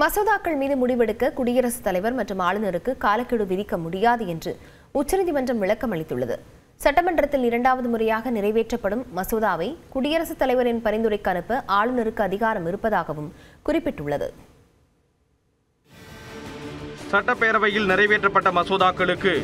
மசோதாக்கள் மீது முடிவெடுக்க குடியரசுத் தலைவர் மற்றும் ஆளுநருக்கு காலக்கெடு விதிக்க முடியாது என்று உச்சநீதிமன்றம் விளக்கம் அளித்துள்ளது. சட்டமன்றத்தில் இரண்டாவது முறையாக நிறைவேற்றப்படும் மசோதாவை குடியரசுத் தலைவரின் பரிந்துரைக்கு அனுப்ப ஆளுநருக்கு அதிகாரம் இருப்பதாகவும் குறிப்பிட்டுள்ளது. சட்டப்பேரவையில் நிறைவேற்றப்பட்ட மசோதாக்களுக்கு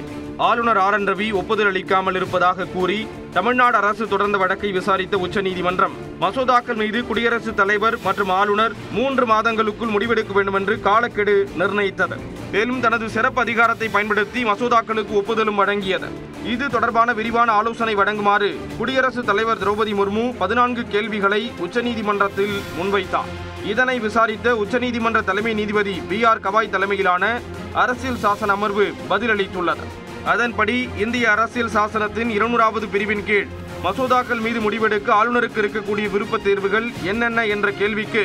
ஆளுநர் ஆர்.என். ரவி ஒப்புதல் அளிக்காமல் இருப்பதாக கூறி தமிழ்நாடு அரசு தொடர்ந்த வழக்கை விசாரித்த உச்சநீதிமன்றம் மசோதாக்கள் மீது குடியரசுத் தலைவர் மற்றும் ஆளுநர் 3 மாதங்களுக்குள் முடிவெடுக்க வேண்டும் என்று காலக்கெடு நிர்ணயித்தது. மேலும் தனது சிறப்பு அதிகாரத்தை பயன்படுத்தி மசோதாக்களுக்கு ஒப்புதலும் வழங்கியது. இது தொடர்பான விரிவான ஆலோசனை வழங்குமாறு குடியரசுத் தலைவர் திரௌபதி முர்மு 14 கேள்விகளை உச்சநீதிமன்றத்தில் முன்வைத்தார். இதனை விசாரித்த உச்சநீதிமன்ற தலைமை நீதிபதி பி.ஆர். கவாய் தலைமையிலான அரசியல் சாசன அமர்வு பதிலளித்துள்ளது. அதன்படி இந்திய அரசியல் சாசனத்தின் 200வது பிரிவின் கீழ் மசோதாக்கள் மீது முடிவெடுக்க ஆளுநருக்கு இருக்கக்கூடிய விருப்பத் தேர்வுகள் என்னென்ன என்ற கேள்விக்கு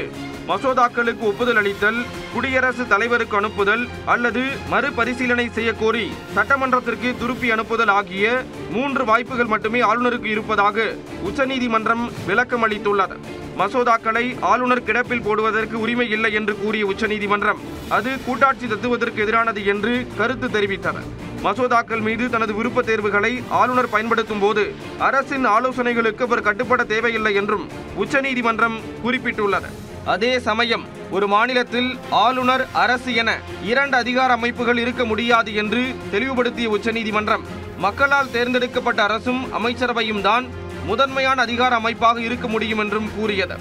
மசோதாக்களுக்கு ஒப்புதல் அளித்தல், குடியரசுத் தலைவருக்கு அனுப்புதல் அல்லது மறுபரிசீலனை செய்ய கோரி சட்டமன்றத்திற்கு திருப்பி அனுப்புதல் ஆகிய 3 வாய்ப்புகள் மட்டுமே ஆளுநருக்கு இருப்பதாக உச்சநீதிமன்றம் விளக்கம் அளித்துள்ளது. மசோதாக்களை ஆளுநர் கிடப்பில் போடுவதற்கு உரிமை இல்லை என்று கூறிய உச்சநீதிமன்றம் அது கூட்டாட்சி தத்துவத்திற்கு எதிரானது என்று கருத்து தெரிவித்தது. மசோதாக்கள் மீது தனது விருப்ப தேர்வுகளை ஆளுநர் பயன்படுத்தும் போது அரசின் ஆலோசனைகளுக்கு அவர் கட்டுப்பட தேவையில்லை என்றும் உச்சநீதிமன்றம் குறிப்பிட்டுள்ளது. அதே சமயம் ஒரு மாநிலத்தில் ஆளுநர், அரசு என 2 அதிகார அமைப்புகள் இருக்க முடியாது என்று தெளிவுபடுத்திய உச்சநீதிமன்றம் மக்களால் தேர்ந்தெடுக்கப்பட்ட அரசும் அமைச்சரவையும் தான் முதன்மையான அதிகார அமைப்பாக இருக்க முடியும் என்றும் கூறியது.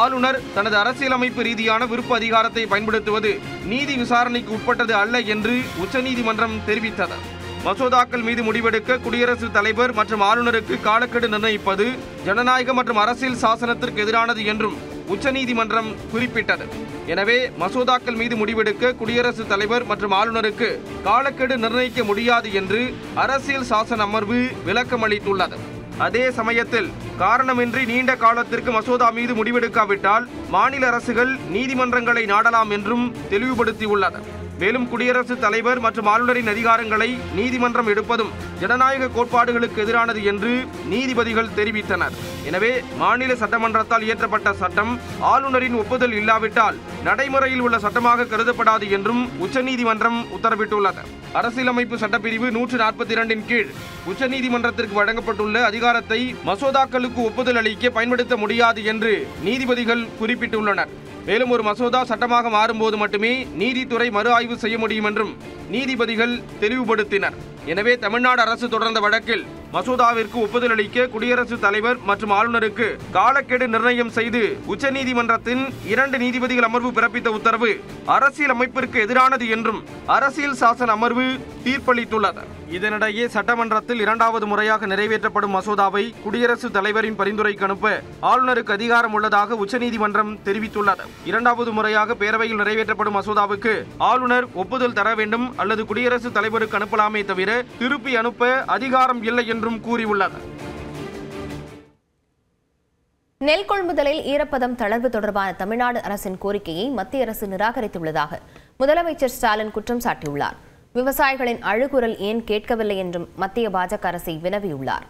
ஆளுநர் தனது அரசியலமைப்பு ரீதியான விருப்ப அதிகாரத்தை பயன்படுத்துவது நீதி விசாரணைக்கு உட்பட்டது அல்ல என்று உச்சநீதிமன்றம் தெரிவித்தது. மசோதாக்கள் மீது முடிவெடுக்க குடியரசுத் தலைவர் மற்றும் ஆளுநருக்கு காலக்கெடு நிர்ணயிப்பது ஜனநாயக மற்றும் அரசியல் சாசனத்திற்கு எதிரானது என்றும் உச்சநீதிமன்றம் குறிப்பிட்டது. எனவே மசோதாக்கள் மீது முடிவெடுக்க குடியரசுத் தலைவர் மற்றும் ஆளுநருக்கு காலக்கெடு நிர்ணயிக்க முடியாது என்று அரசியல் சாசன அமர்வு விளக்கம் அளித்துள்ளது. அதே சமயத்தில் காரணமின்றி நீண்ட காலத்திற்கு மசோதா மீது முடிவெடுக்காவிட்டால் மாநில அரசுகள் நீதிமன்றங்களை நாடலாம் என்றும் தெளிவுபடுத்தியுள்ளது. மேலும் குடியரசுத் தலைவர் மற்றும் ஆளுநரின் அதிகாரங்களை நீதிமன்றம் எடுப்பதும் ஜனநாயக கோட்பாடுகளுக்கு எதிரானது என்று நீதிபதிகள் தெரிவித்தனர். எனவே மாநில சட்டமன்றத்தால் இயற்றப்பட்ட சட்டம் ஆளுநரின் ஒப்புதல் இல்லாவிட்டால் நடைமுறையில் உள்ள சட்டமாக கருதப்படாது என்றும் உச்சநீதிமன்றம் உத்தரவிட்டுள்ளது. அரசியலமைப்பு சட்டப்பிரிவு 142 கீழ் உச்சநீதிமன்றத்திற்கு வழங்கப்பட்டுள்ள அதிகாரத்தை மசோதாக்களுக்கு ஒப்புதல் அளிக்க பயன்படுத்த முடியாது என்று நீதிபதிகள் குறிப்பிட்டுள்ளனர். மேலும் ஒரு மசோதா சட்டமாக மாறும்போது மட்டுமே நீதித்துறை மறு ஆய்வு செய்ய முடியும் என்றும் நீதிபதிகள் தெளிவுபடுத்தினர். எனவே தமிழ்நாடு அரசு தொடர்ந்த வழக்கில் மசோதாவிற்கு ஒப்புதல் அளிக்க குடியரசுத் தலைவர் மற்றும் ஆளுநருக்கு காலக்கெடு நிர்ணயம் செய்து உச்சநீதிமன்றத்தின் 2 நீதிபதிகள் அமர்வு பிறப்பித்த உத்தரவு அரசியல் அமைப்பிற்கு எதிரானது என்றும் அரசியல் சாசன அமர்வு தீர்ப்பளித்துள்ளது. இதனிடையே சட்டமன்றத்தில் 2வது முறையாக நிறைவேற்றப்படும் மசோதாவை குடியரசுத் தலைவரின் பரிந்துரைக்கு அனுப்ப ஆளுநருக்கு அதிகாரம் உள்ளதாக உச்சநீதிமன்றம் தெரிவித்துள்ளது. 2வது முறையாக பேரவையில் நிறைவேற்றப்படும் மசோதாவுக்கு ஆளுநர் ஒப்புதல் தர வேண்டும் அல்லது குடியரசுத் தலைவருக்கு அனுப்பலாமே தவிர திருப்பி அனுப்ப அதிகாரம் இல்லை என்றும் கூறியுள்ளது. நெல் கொள்முதலில் ஈரப்பதம் தளர்வு தொடர்பான தமிழ்நாடு அரசின் கோரிக்கையை மத்திய அரசு நிராகரித்துள்ளதாக முதலமைச்சர் ஸ்டாலின் குற்றம் சாட்டியுள்ளார். விவசாயிகளின் அழுகுரல் ஏன் கேட்கவில்லை என்றும் மத்திய பாஜக அரசை வினவியுள்ளார்.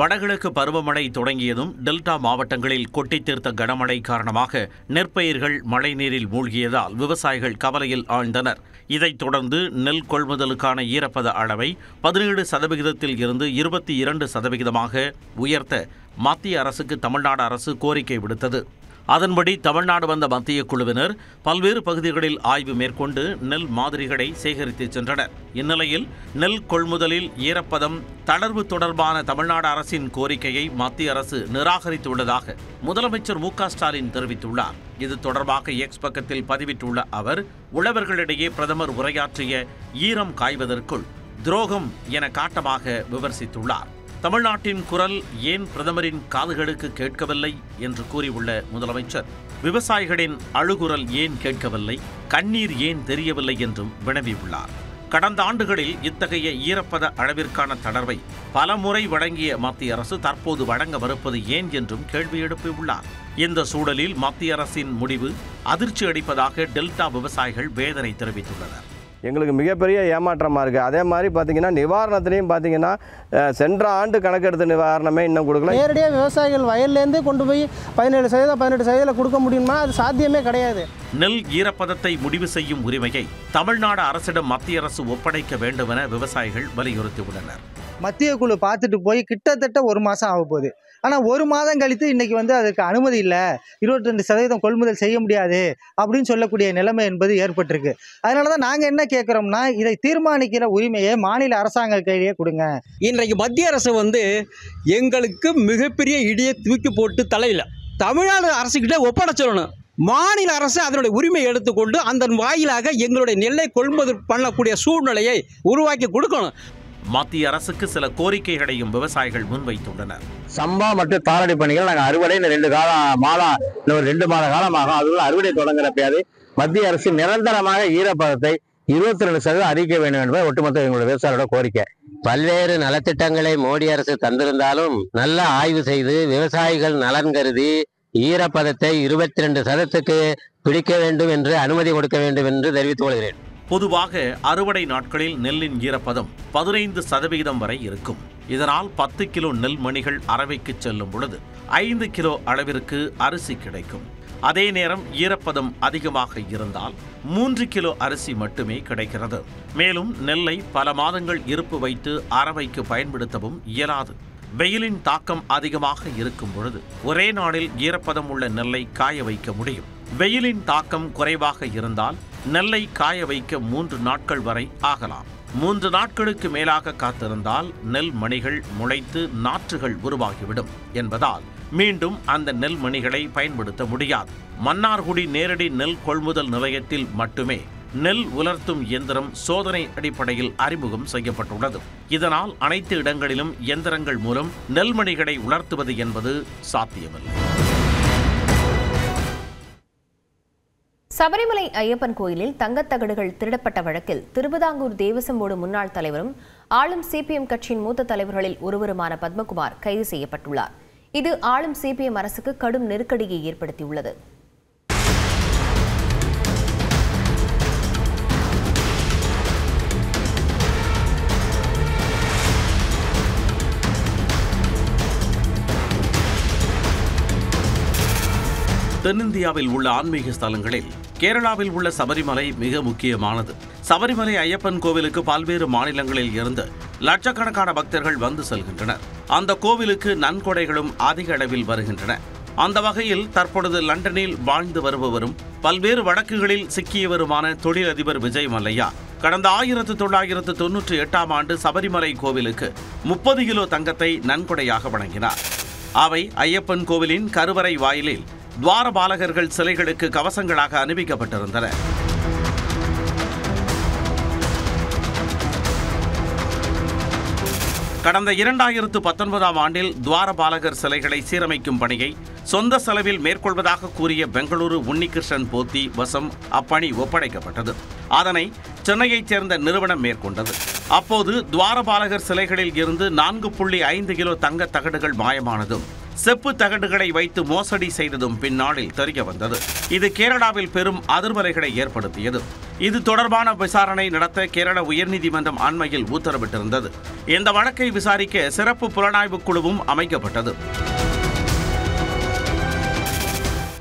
வடகிழக்கு பருவமழை தொடங்கியதும் டெல்டா மாவட்டங்களில் கொட்டித் தீர்த்த கனமழை காரணமாக நெற்பயிர்கள் மழைநீரில் மூழ்கியதால் விவசாயிகள் கவலையில் ஆழ்ந்தனர். இதைத் தொடர்ந்து நெல் கொள்முதலுக்கான ஈரப்பத அளவை 17% இருந்து 22% உயர்த்த மத்திய அரசுக்கு தமிழ்நாடு அரசு கோரிக்கை விடுத்தது. அதன்படி தமிழ்நாடு வந்த மத்திய குழுவினர் பல்வேறு பகுதிகளில் ஆய்வு மேற்கொண்டு நெல் மாதிரிகளை சேகரித்து சென்றனர். இந்நிலையில் நெல் கொள்முதலில் ஈரப்பதம் தளர்வு தொடர்பான தமிழ்நாடு அரசின் கோரிக்கையை மத்திய அரசு நிராகரித்துள்ளதாக முதலமைச்சர் மு.க. ஸ்டாலின் தெரிவித்துள்ளார். இது தொடர்பாக எக்ஸ் பக்கத்தில் பதிவிட்டுள்ள அவர், உழவர்களிடையே பிரதமர் உரையாற்றிய ஈரம் காய்வதற்குள் துரோகம் என காட்டமாக விமர்சித்துள்ளார். தமிழ்நாட்டின் குரல் ஏன் பிரதமரின் காதுகளுக்கு கேட்கவில்லை என்று கூறியுள்ள முதலமைச்சர், விவசாயிகளின் அழுகுரல் ஏன் கேட்கவில்லை, கண்ணீர் ஏன் தெரியவில்லை என்றும் வினவியுள்ளார். கடந்த ஆண்டுகளில் இத்தகைய ஈரப்பத அளவிற்கான தளர்வை பல முறை வழங்கிய மத்திய அரசு தற்போது வழங்க மறுப்பது ஏன் என்றும் கேள்வி எழுப்பியுள்ளார். இந்த சூழலில் மத்திய அரசின் முடிவு அதிர்ச்சி அளிப்பதாக டெல்டா விவசாயிகள் வேதனை தெரிவித்துள்ளனர். எங்களுக்கு மிகப்பெரிய ஏமாற்றமாக இருக்குது. அதே மாதிரி பார்த்திங்கன்னா நிவாரணத்திலையும் பார்த்திங்கன்னா சென்ற ஆண்டு கணக்கெடுத்த நிவாரணமே இன்னும் கொடுக்கல. நேரடியாக விவசாயிகள் வயல்லேருந்து கொண்டு போய் 17% 18% கொடுக்க முடியுமா? அது சாத்தியமே கிடையாது. நெல் ஈரப்பதத்தை முடிவு செய்யும் உரிமையை தமிழ்நாடு அரசிடம் மத்திய அரசு ஒப்படைக்க வேண்டும் என விவசாயிகள் வலியுறுத்தியுள்ளனர். மத்திய குழு பார்த்துட்டு போய் கிட்டத்தட்ட 1 மாதம் ஆக போகுது. ஆனால் 1 மாதம் கழித்து இன்றைக்கி அதுக்கு அனுமதி இல்லை, 22% கொள்முதல் செய்ய முடியாது அப்படின்னு சொல்லக்கூடிய நிலைமை என்பது ஏற்பட்டிருக்கு. அதனால தான் நாங்கள் என்ன கேட்குறோம்னா, இதை தீர்மானிக்கிற உரிமையை மாநில அரசாங்க கையிலேயே கொடுங்க. இன்றைக்கு மத்திய அரசு எங்களுக்கு மிகப்பெரிய இடியை தூக்கி போட்டு தலையில் தமிழ்நாடு அரசுக்கிட்ட ஒப்படைச்சிடணும். மாநில அரசு அதனுடைய உரிமையை எடுத்துக்கொண்டு அதன் வாயிலாக எங்களுடைய நெல்லை கொள்முதல் பண்ணக்கூடிய சூழ்நிலையை உருவாக்கி கொடுக்கணும். மத்திய அரசுக்கு சில கோரிக்கைகளையும் விவசாயிகள் முன்வைத்துள்ளனர். சம்பா மற்றும் தாரடி பணிகள் நாங்கள் அறுவடை இந்த 2 மாத காலமாக அதுக்குள்ள அறுவடை தொடங்குறப்பயாவது மத்திய அரசு நிரந்தரமாக ஈரப்பதத்தை 22% அறிவிக்க வேண்டும் என்பது ஒட்டுமொத்த எங்களுடைய விவசாயிகளோட கோரிக்கை. பல்வேறு நலத்திட்டங்களை மோடி அரசு தந்திருந்தாலும் நல்ல ஆய்வு செய்து விவசாயிகள் நலன் கருதி ஈரப்பதத்தை 22%க்கு பிடிக்க வேண்டும் என்று அனுமதி கொடுக்க வேண்டும் என்று தெரிவித்துக் கொள்கிறேன். பொதுவாக அறுவடை நாட்களில் நெல்லின் ஈரப்பதம் 15% வரை இருக்கும். இதனால் 10 கிலோ நெல் மணிகள் அரவைக்கு செல்லும் பொழுது 5 கிலோ அளவிற்கு அரிசி கிடைக்கும். அதே நேரம் ஈரப்பதம் அதிகமாக இருந்தால் 3 கிலோ அரிசி மட்டுமே கிடைக்கிறது. மேலும் நெல்லை பல மாதங்கள் இருப்பு வைத்து அரவைக்கு பயன்படுத்தவும் இயலாது. வெயிலின் தாக்கம் அதிகமாக இருக்கும் பொழுது ஒரே நாளில் ஈரப்பதம் உள்ள நெல்லை காய வைக்க முடியும். வெயிலின் தாக்கம் குறைவாக இருந்தால் நெல்லை காய வைக்க 3 நாட்கள் வரை ஆகலாம். 3 நாட்களுக்கு மேலாக காத்திருந்தால் நெல் மணிகள் முளைத்து நாற்றுகள் உருவாகிவிடும் என்பதால் மீண்டும் அந்த நெல் மணிகளை பயன்படுத்த முடியாது. மன்னார்குடி நேரடி நெல் கொள்முதல் நிலையத்தில் மட்டுமே நெல் உலர்த்தும் இயந்திரம் சோதனை அடிப்படையில் அறிமுகம் செய்யப்பட்டுள்ளது. இதனால் அனைத்து இடங்களிலும் இயந்திரங்கள் மூலம் நெல்மணிகளை உலர்த்துவது என்பது சாத்தியமில்லை. சபரிமலை ஐயப்பன் கோயிலில் தங்கத்தகடுகள் திருடப்பட்ட வழக்கில் திருவிதாங்கூர் தேவசம் போர்டு முன்னாள் தலைவரும் ஆளும் சிபிஎம் கட்சியின் மூத்த தலைவர்களில் ஒருவருமான பத்மகுமார் கைது செய்யப்பட்டுள்ளார். இது ஆளும் சிபிஎம் அரசுக்கு கடும் நெருக்கடியை ஏற்படுத்தியுள்ளது. தென்னிந்தியாவில் உள்ள ஆன்மீக ஸ்தலங்களில் கேரளாவில் உள்ள சபரிமலை மிக முக்கியமானது. சபரிமலை ஐயப்பன் கோவிலுக்கு பல்வேறு மாநிலங்களில் இருந்து லட்சக்கணக்கான பக்தர்கள் வந்து செல்கின்றனர். அந்த கோவிலுக்கு நன்கொடைகளும் அதிக அளவில் வருகின்றன. அந்த வகையில் தற்பொழுது லண்டனில் வாழ்ந்து வருபவரும் பல்வேறு வழக்குகளில் சிக்கியவருமான தொழிலதிபர் விஜய் மல்லையா கடந்த 1998ஆம் ஆண்டு சபரிமலை கோவிலுக்கு 30 கிலோ தங்கத்தை நன்கொடையாக வழங்கினார். அவை ஐயப்பன் கோவிலின் கருவறை வாயிலில் துவாரபாலகர்கள் சிலைகளுக்கு கவசங்களாக அணிவிக்கப்பட்டிருந்தன. கடந்த 2019ஆம் ஆண்டில் துவாரபாலகர் சிலைகளை சீரமைக்கும் பணியை சொந்த செலவில் மேற்கொள்வதாக கூறிய பெங்களூரு உன்னிகிருஷ்ணன் போத்தி வசம் அப்பணி ஒப்படைக்கப்பட்டது. அதனை சென்னையைச் சேர்ந்த நிறுவனம் மேற்கொண்டது. அப்போது துவாரபாலகர் சிலைகளில் இருந்து 4.5 கிலோ தங்க தகடுகள் மாயமானதும் செப்பு தகடுகளை வைத்து மோசடி செய்ததும் பின்னாளில் தெரிய வந்தது. இது கேரளாவில் பெரும் அதிர்வலைகளை ஏற்படுத்தியது. இது தொடர்பான விசாரணை நடத்த கேரள உயர்நீதிமன்றம் அண்மையில் உத்தரவிட்டிருந்தது. இந்த வழக்கை விசாரிக்க சிறப்பு புலனாய்வு குழுவும் அமைக்கப்பட்டது.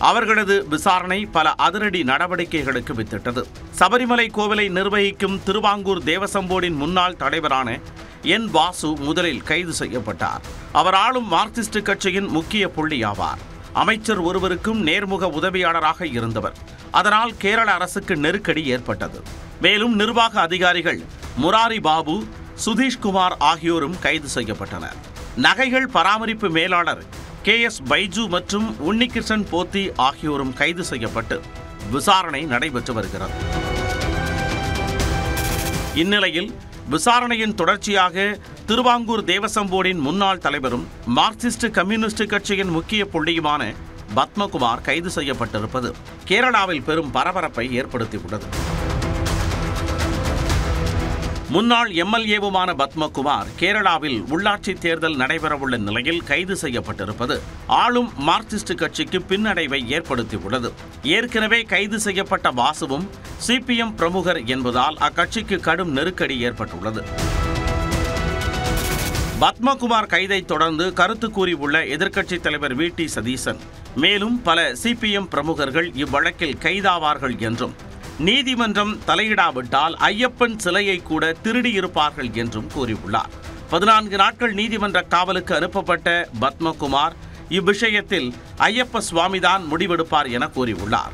அவர்களது விசாரணை பல அதிரடி நடவடிக்கைகளுக்கு வித்திட்டது. சபரிமலை கோவிலை நிர்வகிக்கும் திருவாங்கூர் தேவசம் போர்டின் முன்னாள் தலைவரான என் வாசு முதலில் கைது செய்யப்பட்டார். அவர் ஆளும் மார்க்சிஸ்ட் கட்சியின் முக்கிய புள்ளி ஆவார். அமைச்சர் ஒருவருக்கும் நேர்முக உதவியாளராக இருந்தவர். அதனால் கேரள அரசுக்கு நெருக்கடி ஏற்பட்டது. மேலும் நிர்வாக அதிகாரிகள் முராரி பாபு, சுதீஷ்குமார் ஆகியோரும் கைது செய்யப்பட்டனர். நகைகள் பராமரிப்பு மேலாளர் KS பைஜு மற்றும் உன்னிகிருஷ்ணன் போத்தி ஆகியோரும் கைது செய்யப்பட்டு விசாரணை நடைபெற்று வருகிறது. இந்நிலையில் விசாரணையின் தொடர்ச்சியாக திருவாங்கூர் தேவசம் போர்டின் முன்னாள் தலைவரும் மார்க்சிஸ்ட் கம்யூனிஸ்ட் கட்சியின் முக்கிய புள்ளியுமான பத்மகுமார் கைது செய்யப்பட்டிருப்பது கேரளாவில் பெரும் பரபரப்பை ஏற்படுத்தியுள்ளது. முன்னாள் எம்எல்ஏவுமான பத்மகுமார் கேரளாவில் உள்ளாட்சி தேர்தல் நடைபெறவுள்ள நிலையில் கைது செய்யப்பட்டிருப்பது ஆளும் மார்க்சிஸ்ட் கட்சிக்கு பின்னடைவை ஏற்படுத்தியுள்ளது. ஏற்கனவே கைது செய்யப்பட்ட வாசுவும் சிபிஎம் பிரமுகர் என்பதால் அக்கட்சிக்கு கடும் நெருக்கடி ஏற்பட்டுள்ளது. பத்மகுமார் கைதை தொடர்ந்து கருத்து கூறியுள்ள எதிர்க்கட்சித் தலைவர் வி.டி. சதீசன் மேலும் பல சிபிஎம் பிரமுகர்கள் இவ்வழக்கில் கைதாவார்கள் என்றும் நீதிமன்றம் தலையிடாவிட்டால் ஐயப்பன் சிலையை கூட திருடியிருப்பார்கள் என்றும் கூறியுள்ளார். 14 நாட்கள் நீதிமன்ற காவலுக்கு அனுப்பப்பட்ட பத்மகுமார் இவ்விஷயத்தில் ஐயப்ப சுவாமிதான் முடிவெடுப்பார் என கூறியுள்ளார்.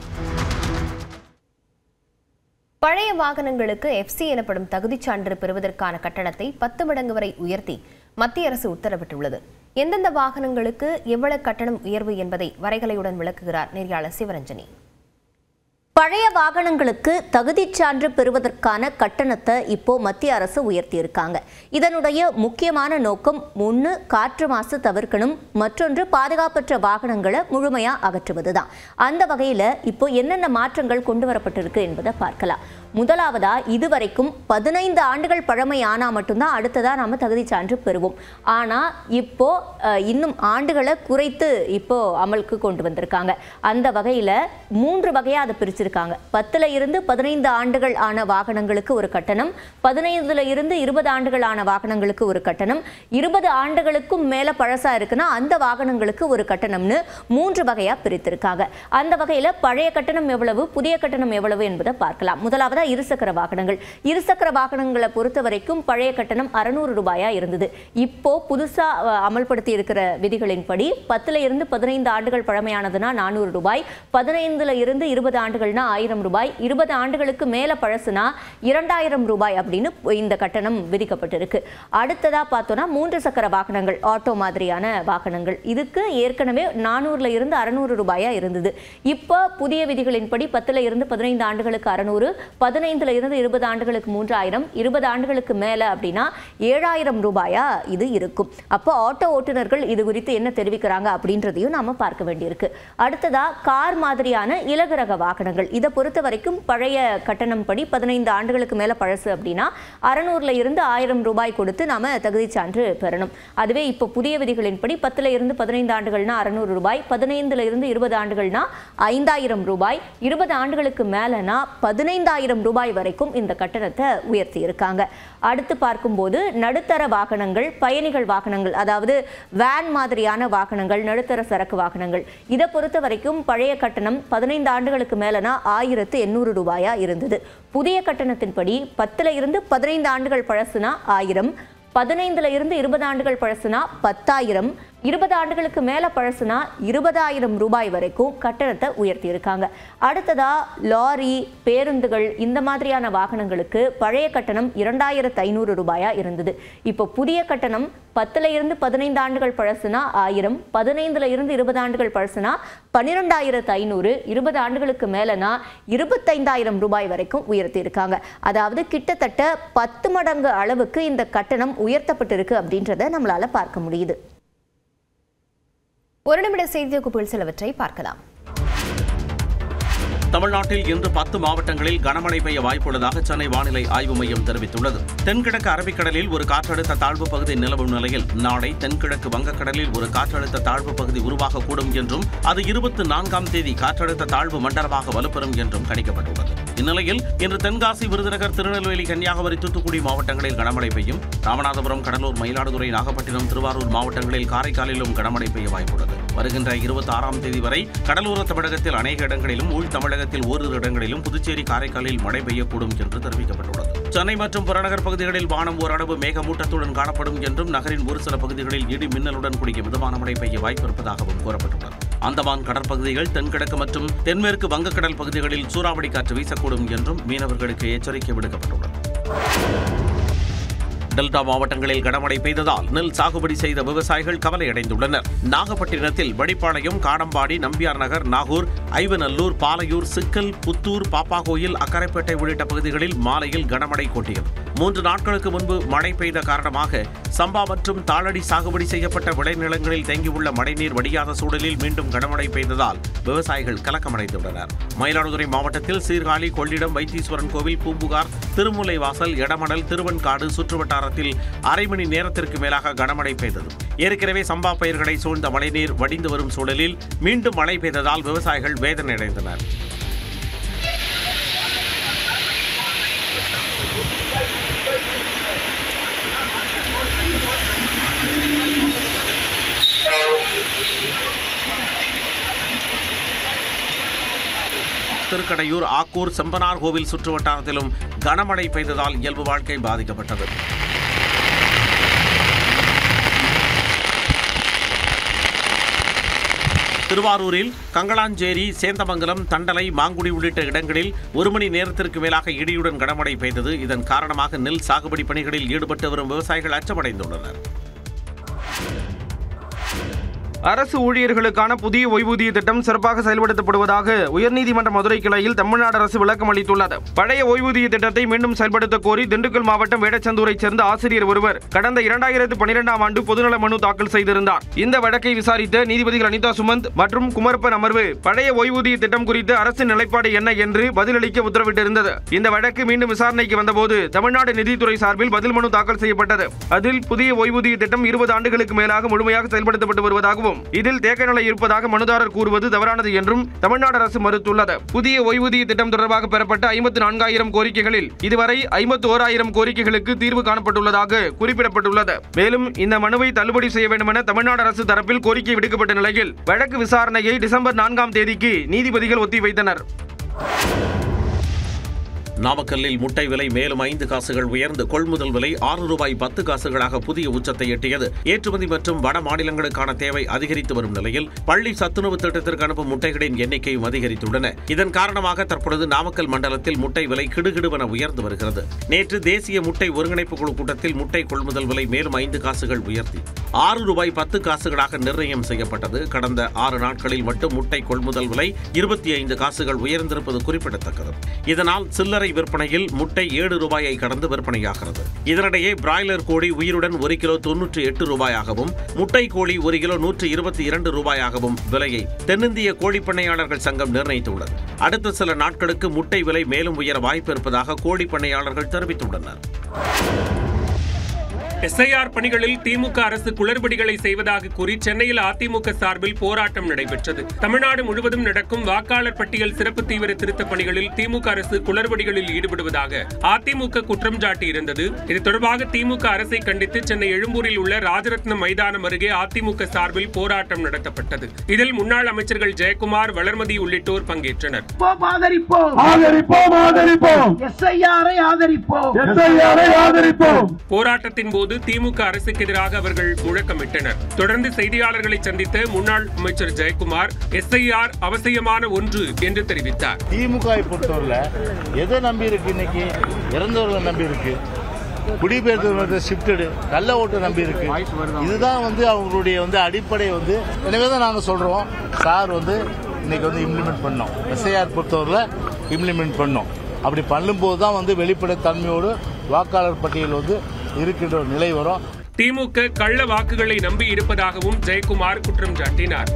பழைய வாகனங்களுக்கு FC எனப்படும் தகுதிச் சான்று பெறுவதற்கான கட்டணத்தை 10 மடங்கு வரை உயர்த்தி மத்திய அரசு உத்தரவிட்டுள்ளது. எந்தெந்த வாகனங்களுக்கு எவ்வளவு கட்டணம் உயர்வு என்பதை வரைகலையுடன் விளக்குகிறார் நெறியாளர் சிவரஞ்சனி. பழைய வாகனங்களுக்கு தகுதிச் சான்று பெறுவதற்கான கட்டணத்தை இப்போ மத்திய அரசு உயர்த்தியிருக்காங்க. இதனுடைய முக்கியமான நோக்கம் ஒன்று காற்று மாசு தவிர்க்கணும், மற்றொன்று பாதுகாப்பற்ற வாகனங்களை முழுமையாக அகற்றுவதுதான். அந்த வகையில் இப்போ என்னென்ன மாற்றங்கள் கொண்டு வரப்பட்டிருக்கு என்பதை பார்க்கலாம். முதலாவதா இதுவரைக்கும் 15 ஆண்டுகள் பழமை ஆனால் மட்டும்தான் அடுத்ததாக நாம் தகுதிச் சான்று பெறுவோம். ஆனால் இப்போ இன்னும் ஆண்டுகளை குறைத்து இப்போ அமலுக்கு கொண்டு வந்திருக்காங்க. அந்த வகையில் 3 வகையாக அதை பிரிச்சிருக்காங்க. 10ல் இருந்து 15 ஆண்டுகள் ஆன வாகனங்களுக்கு ஒரு கட்டணம், 15ல் இருந்து 20 ஆண்டுகள் ஆன வாகனங்களுக்கு ஒரு கட்டணம், 20 ஆண்டுகளுக்கும் மேலே பழசாக இருக்குன்னா அந்த வாகனங்களுக்கு ஒரு கட்டணம்னு 3 வகையாக பிரித்திருக்காங்க. அந்த வகையில் பழைய கட்டணம் எவ்வளவு, புதிய கட்டணம் எவ்வளவு என்பதை பார்க்கலாம். முதலாவதா இருசக்கர வாகனங்கள். இருசக்கர வாகனங்களை பொறுத்த வரைக்கும் பழைய கட்டணம் 600 ரூபாயா இருந்தது. இப்போ புதுசா அமல்படுத்தி இருக்கிற விதிகளின்படி 10ல் இருந்து 15 ஆண்டுகள் பழமையானதுன்னா 400 ரூபாய், 15ல் இருந்து 20 ஆண்டுகள்னா 1000 ரூபாய், 20 ஆண்டுகளுக்கு மேல பழசுனா 2000 ரூபாய் அப்படின்னு இந்த கட்டணம் விதிக்கப்பட்டிருக்கு. அடுத்ததா பார்த்தோம்னா 3 சக்கர வாகனங்கள், ஆட்டோ மாதிரியான வாகனங்கள், இதுக்கு ஏற்கனவே 400ல் இருந்து 600 ரூபாயா இருந்தது. இப்போ புதிய விதிகளின்படி 10ல் இருந்து 15 ஆண்டுகளுக்கு 600, 15ல் இருந்து 20 ஆண்டுகளுக்கு 3000, 20 ஆண்டுகளுக்கு மேல அப்படின்னா 7000 ரூபாயா இது இருக்கும். அப்போ ஆட்டோ ஓட்டுநர்கள் இது குறித்து என்ன தெரிவிக்கிறாங்க அப்படின்றதையும் நாம பார்க்க வேண்டியிருக்கு. அடுத்ததா கார் மாதிரியான இலகு ரக வாகனங்கள், இதை பொறுத்த வரைக்கும் பழைய கட்டணம் படி 15 ஆண்டுகளுக்கு மேல பழசு அப்படின்னா 600ல் இருந்து 1000 ரூபாய் கொடுத்து நாம தகுதி சான்று பெறணும். அதுவே இப்போ புதிய விதிகளின்படி 10ல் இருந்து 15 ஆண்டுகள்னா 600 ரூபாய், 15ல் இருந்து 20 ஆண்டுகள்னா 5000 ரூபாய், 20 ஆண்டுகளுக்கு மேலனா 15000 ரூபாய் வரைக்கும் இந்த கட்டணத்தை உயர்த்தி இருக்காங்க. அடுத்து பார்க்கும்போது நடுத்தர வாகனங்கள், பயணிகள் வாகனங்கள், அதாவது வேன் மாதிரியான வாகனங்கள், நடுத்தர சரக்கு வாகனங்கள், இதை பொறுத்த வரைக்கும் பழைய கட்டணம் 15 ஆண்டுகளுக்கு மேலனா 1800 ரூபாயா இருந்தது. புதிய கட்டணத்தின்படி 10ல் இருந்து 15 ஆண்டுகள் பழசுனா 1000, 15ல் இருந்து 20 ஆண்டுகள் பழசுனா 10000, 20 ஆண்டுகளுக்கு மேல பழசுனா 20000 ரூபாய் வரைக்கும் கட்டணத்தை உயர்த்தி இருக்காங்க. அடுத்ததா லாரி, பேருந்துகள், இந்த மாதிரியான வாகனங்களுக்கு பழைய கட்டணம் 2500 ரூபாயா இருந்தது. இப்போ புதிய கட்டணம் 10ல் இருந்து 15 ஆண்டுகள் பழசுனா 1000, 15ல் இருந்து 20 ஆண்டுகள் பழசுனா 12500, 20 ஆண்டுகளுக்கு மேலனா 25000 ரூபாய் வரைக்கும் உயர்த்தி இருக்காங்க. அதாவது கிட்டத்தட்ட 10 மடங்கு அளவுக்கு இந்த கட்டணம் உயர்த்தப்பட்டிருக்கு அப்படின்றத நம்மளால பார்க்க முடியுது. ஒரு நிமிட செய்தி தொகுப்பில் சிலவற்றை பார்க்கலாம். தமிழ்நாட்டில் இன்று 10 மாவட்டங்களில் கனமழை பெய்ய வாய்ப்புள்ளதாக சென்னை வானிலை ஆய்வு மையம் தெரிவித்துள்ளது. தென்கிழக்கு அரபிக்கடலில் ஒரு காற்றழுத்த தாழ்வு பகுதி நிலவும் நிலையில் நாளை தென்கிழக்கு வங்கக்கடலில் ஒரு காற்றழுத்த தாழ்வு பகுதி உருவாகக்கூடும் என்றும் அது 24ஆம் தேதி காற்றழுத்த தாழ்வு மண்டலமாக வலுப்பெறும் என்றும் கணிக்கப்பட்டுள்ளது. இந்நிலையில் இன்று தென்காசி, விருதுநகர், திருநெல்வேலி, கன்னியாகுமரி, தூத்துக்குடி மாவட்டங்களில் கனமழை பெய்யும். ராமநாதபுரம், கடலூர், மயிலாடுதுறை, நாகப்பட்டினம், திருவாரூர் மாவட்டங்களில் காரைக்காலிலும் கனமழை பெய்ய வாய்ப்புள்ளது. வருகின்ற 26ஆம் தேதி வரை கடலோர தமிழகத்தில் அநேக இடங்களிலும், உள் தமிழகத்தில் ஓரிரு இடங்களிலும், புதுச்சேரி, காரைக்காலில் மழை பெய்யக்கூடும் என்று தெரிவிக்கப்பட்டுள்ளது. சென்னை மற்றும் புறநகர் பகுதிகளில் வானம் ஓரளவு மேகமூட்டத்துடன் காணப்படும் என்றும் நகரின் ஒரு சில பகுதிகளில் இடி மின்னலுடன் கூடிய மிதமான மழை பெய்ய வாய்ப்பு இருப்பதாகவும் கூறப்பட்டுள்ளது. அந்தமான் கடற்பகுதிகள், தென்கிழக்கு மற்றும் தென்மேற்கு வங்கக்கடல் பகுதிகளில் சூறாவளி காற்று வீசக்கூடும் என்றும் மீனவர்களுக்கு எச்சரிக்கை விடுக்கப்பட்டுள்ளது. டெல்டா மாவட்டங்களில் கனமழை பெய்ததால் நெல் சாகுபடி செய்த விவசாயிகள் கவலையடைந்துள்ளனர். நாகப்பட்டினத்தில் வடிப்பாளையம், காடம்பாடி, நம்பியார் நகர், நாகூர், ஐவநல்லூர், பாலையூர், சிக்கல், புத்தூர், பாப்பாகோயில், அக்கரைப்பேட்டை உள்ளிட்ட பகுதிகளில் மாலையில் கனமழை கொட்டியது. 3 நாட்களுக்கு முன்பு மழை பெய்த காரணமாக சம்பா மற்றும் தாளடி சாகுபடி செய்யப்பட்ட விளைநிலங்களில் தேங்கியுள்ள மழைநீர் வடியாத சூழலில் மீண்டும் கனமழை பெய்ததால் விவசாயிகள் கலக்கமடைந்துள்ளனர். மயிலாடுதுறை மாவட்டத்தில் சீர்காழி, கொள்ளிடம், வைத்தீஸ்வரன் கோவில், பூம்புகார், திருமுல்லைவாசல், எடமணல், திருவன்காடு சுற்றுவட்டாரத்தில் அரை மணி நேரத்திற்கு மேலாக கனமழை பெய்தது. ஏற்கனவே சம்பா பயிர்களை சூழ்ந்த மழைநீர் வடிந்து வரும் சூழலில் மீண்டும் மழை பெய்ததால் விவசாயிகள் வேதனையடைந்தனர். திருக்கடையூர், ஆக்கூர், செம்பனார் கோவில் சுற்றுவட்டாரத்திலும் கனமழை பெய்ததால் இயல்பு வாழ்க்கை பாதிக்கப்பட்டது. திருவாரூரில் கங்களாஞ்சேரி, சேந்தமங்கலம், தண்டலை, மாங்குடி உள்ளிட்ட இடங்களில் 1 மணி நேரத்திற்கு மேலாக இடியுடன் கனமழை பெய்தது. இதன் காரணமாக நெல் சாகுபடி பணிகளில் ஈடுபட்டு வரும் விவசாயிகள் அச்சமடைந்துள்ளனர். அரசு ஊழியர்களுக்கான புதிய ஓய்வூதிய திட்டம் சிறப்பாக செயல்படுத்தப்படுவதாக உயர்நீதிமன்ற மதுரை கிளையில் தமிழ்நாடு அரசு விளக்கம் அளித்துள்ளது. பழைய ஓய்வூதிய திட்டத்தை மீண்டும் செயல்படுத்த கோரி திண்டுக்கல் மாவட்டம் வேடச்சந்தூரைச் சேர்ந்த ஆசிரியர் ஒருவர் கடந்த 2012ஆம் ஆண்டு பொதுநல மனு தாக்கல் செய்திருந்தார். இந்த வழக்கை விசாரித்த நீதிபதிகள் அனிதா சுமந்த் மற்றும் குமரப்பன் அமர்வு பழைய ஓய்வூதிய திட்டம் குறித்து அரசின் நிலைப்பாடு என்ன என்று பதிலளிக்க உத்தரவிட்டிருந்தது. இந்த வழக்கு மீண்டும் விசாரணைக்கு வந்தபோது தமிழ்நாடு நிதித்துறை சார்பில் பதில் மனு தாக்கல் செய்யப்பட்டது. அதில் புதிய ஓய்வூதிய திட்டம் 20 ஆண்டுகளுக்கு மேலாக முழுமையாக செயல்படுத்தப்பட்டு வருவதாகவும் இதில் தேக்க நிலை இருப்பதாக மனுதாரர் கூறுவது தவறானது என்றும் தமிழ்நாடு அரசு மறுத்துள்ளது. புதிய ஓய்வூதிய திட்டம் தொடர்பாக பெறப்பட்ட 54,000 கோரிக்கைகளில் இதுவரை 51,000 கோரிக்கைகளுக்கு தீர்வு காணப்பட்டுள்ளதாக குறிப்பிடப்பட்டுள்ளது. மேலும் இந்த மனுவை தள்ளுபடி செய்ய வேண்டும் என தமிழ்நாடு அரசு தரப்பில் கோரிக்கை விடுக்கப்பட்ட நிலையில் வழக்கு விசாரணையை டிசம்பர் 4ஆம் தேதிக்கு நீதிபதிகள் ஒத்திவைத்தனர். நாமக்கல்லில் முட்டை விலை மேலும் 5 காசுகள் உயர்ந்து கொள்முதல் விலை ₹6.10 புதிய உச்சத்தை எட்டியது. ஏற்றுமதி மற்றும் வட மாநிலங்களுக்கான தேவை அதிகரித்து வரும் நிலையில் பள்ளி சத்துணவு திட்டத்திற்கு அனுப்பும் முட்டைகளின் எண்ணிக்கையும் அதிகரித்துள்ளன. இதன் காரணமாக தற்பொழுது நாமக்கல் மண்டலத்தில் முட்டை விலை கிடுகிடுவென உயர்ந்து வருகிறது. நேற்று தேசிய முட்டை ஒருங்கிணைப்பு குழு கூட்டத்தில் முட்டை கொள்முதல் விலை மேலும் 5 காசுகள் உயர்த்தி ₹6.10 நிர்ணயம் செய்யப்பட்டது. கடந்த 6 நாட்களில் மட்டும் முட்டை கொள்முதல் விலை 25 காசுகள் உயர்ந்திருப்பது குறிப்பிடத்தக்கது. இதனால் சில்லறை விற்பனையில் முட்டை ₹7 கடந்து விற்பனையாகிறது. இதனிடையே பிராய்லர் கோழி உயிருடன் 1 கிலோ ₹98 முட்டை கோழி 1 கிலோ ₹122 விலையை தென்னிந்திய கோழி பண்ணையாளர்கள் சங்கம் நிர்ணயித்துள்ளது. அடுத்த சில நாட்களுக்கு முட்டை விலை மேலும் உயர வாய்ப்பு இருப்பதாக கோழி பண்ணையாளர்கள் தெரிவித்துள்ளனர். SIR பணிகளில் திமுக அரசு குளறுபடிகளை செய்வதாக கூறி சென்னையில் அதிமுக சார்பில் போராட்டம் நடைபெற்றது. தமிழ்நாடு முழுவதும் நடக்கும் வாக்காளர் பட்டியல் சிறப்பு தீவிர திருத்த பணிகளில் திமுக அரசு குளறுபடிகளில் ஈடுபடுவதாக அதிமுக குற்றம் சாட்டியிருந்தது. இது தொடர்பாக திமுக அரசை கண்டித்து சென்னை எழும்பூரில் உள்ள ராஜரத்னம் மைதானம் அருகே அதிமுக சார்பில் போராட்டம் நடத்தப்பட்டது. இதில் முன்னாள் அமைச்சர்கள் ஜெயக்குமார், வளர்மதி உள்ளிட்டோர் பங்கேற்றனர். போராட்டத்தின் போது திமுக அரசுக்கு எதிராக அவர்கள் முழக்கமிட்டனர். தொடர்ந்து செய்தியாளர்களை சந்தித்த முன்னாள் அமைச்சர் ஜெயக்குமார் SIR அவசியமான ஒன்று என்று தெரிவித்தார். திமுக பொறுத்தவரை எதை நம்பி இருக்கு? இன்னைக்கு இறந்தவர்களை நம்பி இருக்கு, குடிபெயர்ந்து ஷிப்டடு கள்ள ஓட்டு நம்பி இருக்கு. இதுதான் அவங்களுடைய அடிப்படை. எனவே தான் நாங்கள் சொல்றோம், சார் இன்னைக்கு இம்ப்ளிமெண்ட் பண்ணோம். SIR பொறுத்தவரை இம்ப்ளிமெண்ட் பண்ணோம். அப்படி பண்ணும்போது தான் வெளிப்படைத்தன்மையோடு வாக்காளர் பட்டியல் இருக்கின்ற ஒரு நிலை வரும். திமுக கள்ள வாக்குகளை நம்பி இருப்பதாகவும் ஜெயக்குமார் குற்றம் சாட்டினார்.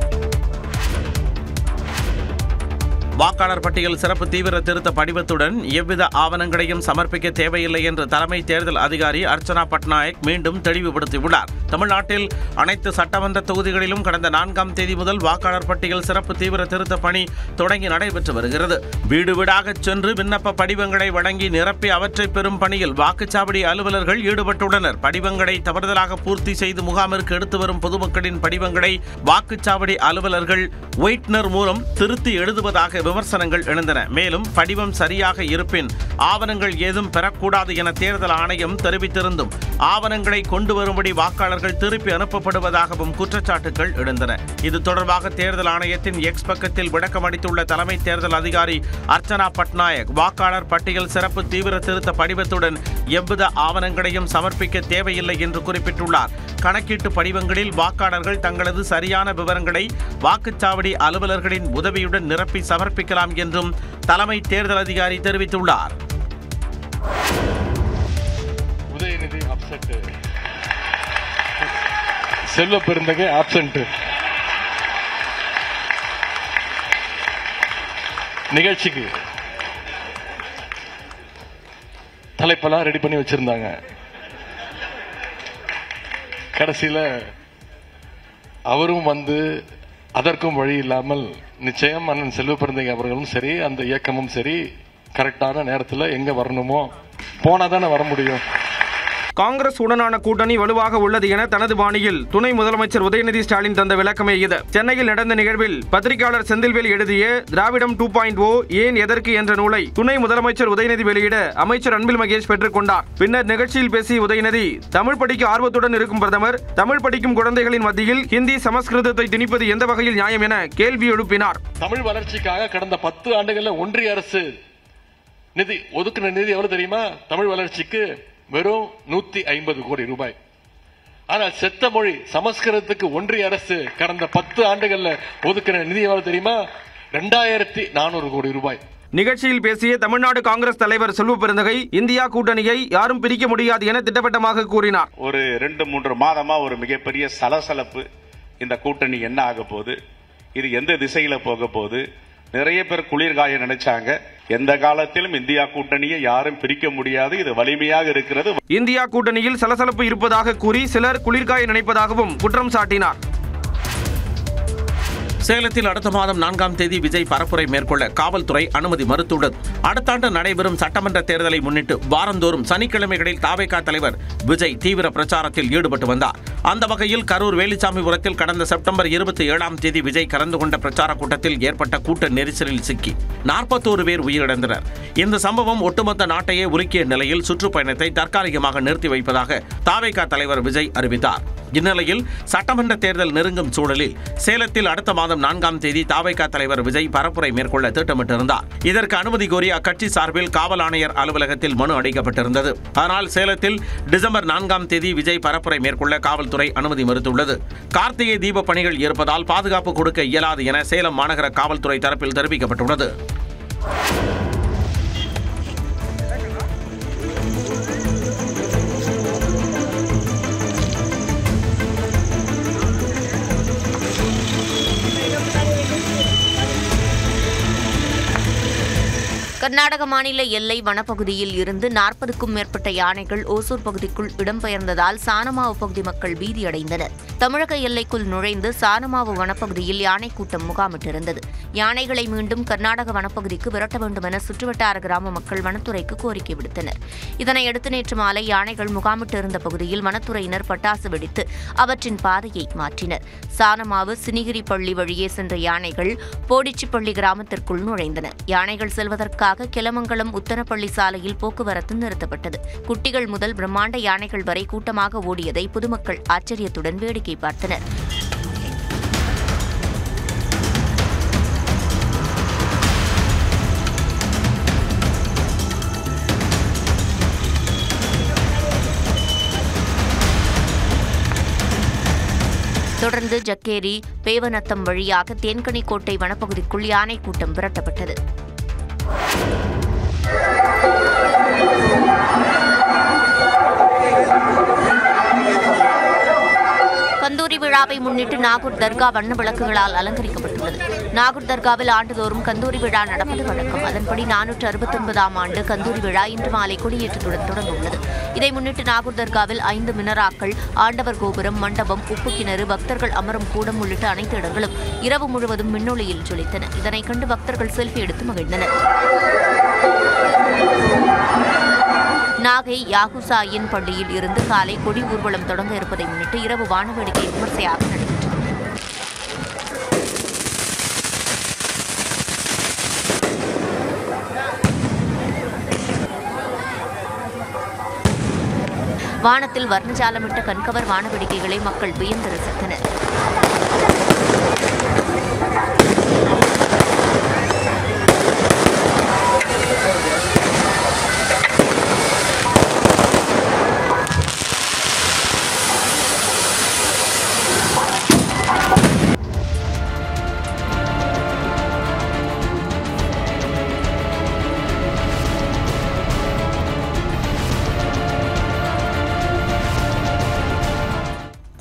வாக்காளர் பட்டியல் சிறப்பு தீவிர திருத்த படிவத்துடன் எவ்வித ஆவணங்களையும் சமர்ப்பிக்க தேவையில்லை என்று தலைமை தேர்தல் அதிகாரி அர்ச்சனா பட்நாயக் மீண்டும் தெளிவுபடுத்தியுள்ளார். தமிழ்நாட்டில் அனைத்து சட்டமன்ற தொகுதிகளிலும் கடந்த 4ஆம் தேதி முதல் வாக்காளர் பட்டியல் சிறப்பு தீவிர திருத்த பணி தொடங்கி நடைபெற்று வருகிறது. வீடு வீடாக சென்று விண்ணப்ப படிவங்களை வழங்கி நிரப்பி அவற்றை பெறும் பணியில் வாக்குச்சாவடி அலுவலர்கள் ஈடுபட்டுள்ளனர். படிவங்களை தவறுதலாக பூர்த்தி செய்து முகாமிற்கு எடுத்து வரும் பொதுமக்களின் படிவங்களை வாக்குச்சாவடி அலுவலர்கள் ஒயிட்னர் மூலம் திருத்தி எழுதுவதாக விமர்சனங்கள் எழுந்தன. மேலும் படிவம் சரியாக இருப்பின் ஆவணங்கள் ஏதும் பெறக்கூடாது என தேர்தல் ஆணையம் தெரிவித்திருந்தும் ஆவணங்களை கொண்டு வரும்படி வாக்காளர்கள் திருப்பி அனுப்பப்படுவதாகவும் குற்றச்சாட்டுகள் எழுந்தன. இது தொடர்பாக தேர்தல் ஆணையத்தின் எக்ஸ் பக்கத்தில் விளக்கம் அளித்துள்ள தலைமை தேர்தல் அதிகாரி அர்ச்சனா பட்நாயக், வாக்காளர் பட்டியல் சிறப்பு தீவிர திருத்த படிவத்துடன் எவ்வித ஆவணங்களையும் சமர்ப்பிக்க தேவையில்லை என்று குறிப்பிட்டுள்ளார். கணக்கீட்டு படிவங்களில் வாக்காளர்கள் தங்களது சரியான விவரங்களை வாக்குச்சாவடி அலுவலர்களின் உதவியுடன் நிரப்பி சமர்ப்பிக்கலாம் என்றும் தலைமை தேர்தல் அதிகாரி தெரிவித்துள்ளார். செல்வ பெருந்தகை ஆப்சென்ட். நிகழ்ச்சிக்கு தலைப்பெல்லாம் ரெடி பண்ணி வச்சிருந்தாங்க. கடைசியில அவரும் வந்து அதற்கும் வழி இல்லாமல் நிச்சயம் அண்ணன் செல்வ பெருந்தகை அவர்களும் சரி அந்த இயக்கமும் சரி கரெக்டான நேரத்தில் எங்க வரணுமோ போனாதானே வர முடியும். காங்கிரஸ் உடனான கூட்டணி வலுவாக உள்ளது என தனது பாணியில் துணை முதலமைச்சர் உதயநிதி ஸ்டாலின் தந்த விளக்கமே இது. சென்னையில் நடந்த நிகழ்வில் பத்திரிகையாளர் செந்தில்வேல் எழுதிய திராவிடம் 2.0 ஏன் எதற்கு என்ற நூலை துணை முதலமைச்சர் உதயநிதி வெளியிட அமைச்சர் அன்பில் மகேஷ் பெற்றுக் கொண்டார். பின்னர் நிகழ்ச்சியில் பேசிய உதயநிதி தமிழ் படிக்க ஆர்வத்துடன் இருக்கும் பிரதமர் தமிழ் படிக்கும் குழந்தைகளின் மத்தியில் ஹிந்தி சமஸ்கிருதத்தை திணிப்பது எந்த வகையில் நியாயம் என கேள்வி எழுப்பினார். தமிழ் வளர்ச்சிக்காக கடந்த 10 ஆண்டுகளில் ஒன்றிய அரசு நிதி ஒதுக்கின நிதி எவ்வளவு தெரியுமா? தமிழ் வளர்ச்சிக்கு வெறும் 150 கோடி ரூபாய். ஆனால் செத்த மொழி சமஸ்கிருதத்துக்கு ஒன்றிய அரசு கடந்த 10 ஆண்டுகள்ல ஒதுக்கின நிதி எவ்வளவு தெரியுமா? 2400 கோடி ரூபாய். நிகழ்ச்சியில் பேசிய தமிழ்நாடு காங்கிரஸ் தலைவர் செல்வ பெருந்தகை இந்தியா கூட்டணியை யாரும் பிரிக்க முடியாது என திட்டவட்டமாக கூறினார். ஒரு 2-3 மாதமா ஒரு மிகப்பெரிய சலசலப்பு. இந்த கூட்டணி என்ன ஆக போகுது, இது எந்த திசையில போக போகுது, நிறைய பேர் குளிர்காய நினைச்சாங்க. எந்த காலத்திலும் இந்தியா கூட்டணியை யாரும் பிரிக்க முடியாது, இது வலிமையாக இருக்கிறது. இந்தியா கூட்டணியில் சலசலப்பு இருப்பதாக கூறி சிலர் குளிர்காய நினைப்பதாகவும் குற்றம் சாட்டினார். சேலத்தில் அடுத்த மாதம் 4ஆம் தேதி விஜய் பரப்புரை மேற்கொள்ள காவல்துறை அனுமதி மறுத்துள்ளது. அடுத்த ஆண்டு நடைபெறும் சட்டமன்ற தேர்தலை முன்னிட்டு வாரந்தோறும் சனிக்கிழமைகளில் தாவேகா தலைவர் விஜய் தீவிர பிரச்சாரத்தில் ஈடுபட்டு வந்தார். அந்த வகையில் கரூர் வேலுச்சாமிபுரத்தில் கடந்த செப்டம்பர் 27ஆம் தேதி விஜய் கலந்து கொண்ட பிரச்சார கூட்டத்தில் ஏற்பட்ட கூட்ட நெரிசலில் சிக்கி 41 பேர் உயிரிழந்தனர். இந்த சம்பவம் ஒட்டுமொத்த நாட்டையே உலுக்கிய நிலையில் சுற்றுப்பயணத்தை தற்காலிகமாக நிறுத்தி வைப்பதாக தாவேகா தலைவர் விஜய் அறிவித்தார். இந்நிலையில் சட்டமன்ற தேர்தல் நெருங்கும் சூழலில் சேலத்தில் அடுத்த மாதம் 4ஆம் தேதி தாவேகா தலைவர் விஜய் பரப்புரை மேற்கொள்ள திட்டமிட்டிருந்தார். இதற்கு அனுமதி கோரி அக்கட்சி சார்பில் காவல் ஆணையர் அலுவலகத்தில் மனு அளிக்கப்பட்டிருந்தது. ஆனால் சேலத்தில் டிசம்பர் 4ஆம் தேதி விஜய் பரப்புரை மேற்கொள்ள காவல்துறை அனுமதி மறுத்துள்ளது. கார்த்திகை தீப பணிகள் இருப்பதால் பாதுகாப்பு கொடுக்க இயலாது என சேலம் மாநகர காவல்துறை தரப்பில் தெரிவிக்கப்பட்டுள்ளது. கர்நாடக மாநில எல்லை வனப்பகுதியில் இருந்து 40க்கும் மேற்பட்ட யானைகள் ஓசூர் பகுதிக்குள் இடம்பெயர்ந்ததால் சானமாவு பகுதி மக்கள் பீதியடைந்தனர். தமிழக எல்லைக்குள் நுழைந்து சானமாவு வனப்பகுதியில் யானை கூட்டம் முகாமிட்டிருந்தது. யானைகளை மீண்டும் கர்நாடக வனப்பகுதிக்கு விரட்ட வேண்டும் என சுற்றுவட்டார கிராம மக்கள் வனத்துறைக்கு கோரிக்கை விடுத்தனர். இதனையடுத்து நேற்று மாலை யானைகள் முகாமிட்டிருந்த பகுதியில் வனத்துறையினர் பட்டாசு வெடித்து அவற்றின் பாதையை மாற்றினர். சானமாவு சினிகிரி பள்ளி வழியே சென்ற யானைகள் போடிச்சிப்பள்ளி கிராமத்திற்குள் நுழைந்தன. யானைகள் செல்வதற்காக கிளமங்கலம் உத்தரப்பள்ளி சாலையில் போக்குவரத்து நிறுத்தப்பட்டது. குட்டிகள் முதல் பிரம்மாண்ட யானைகள் வரை கூட்டமாக ஓடியதை பொதுமக்கள் ஆச்சரியத்துடன் வேடிக்கை பார்த்தனர். தொடர்ந்து ஜக்கேரி பேவநத்தம் வழியாக தேன்கனிக்கோட்டை வனப்பகுதிக்குள் யானை கூட்டம் விரட்டப்பட்டது. கந்தூரி விழாவை முன்னிட்டு நாகூர் தர்கா வண்ண விளக்குகளால் அலங்கரிக்கப்பட்டுள்ளது. நாகூர் தர்காவில் ஆண்டுதோறும் கந்தூரி விழா நடப்பது வழக்கம். அதன்படி 469ஆம் ஆண்டு கந்தூரி விழா இன்று மாலை கொடியேற்றத்துடன் தொடங்கவுள்ளது. இதை முன்னிட்டு நாகூர் தர்காவில் 5 மினராக்கள், ஆண்டவர் கோபுரம், மண்டபம், உப்பு கிணறு, பக்தர்கள் அமரும் கூடம் உள்ளிட்ட அனைத்து இடங்களும் இரவு முழுவதும் மின்னொளியில் ஜொலித்தன. இதனை கண்டு பக்தர்கள் செல்ஃபி எடுத்து மகிழ்ந்தனர். நாகை யாகுசாயின் பள்ளியில் இருந்து காலை கொடி ஊர்வலம் தொடங்க இருப்பதை முன்னிட்டு இரவு வானவேடிக்கை விமர்சையாக நடைபெற்றது. வானத்தில் வர்ணஜாலமிட்ட கண்கவர் வானவேடிக்கைகளை மக்கள் வியந்து ரசித்தனர்.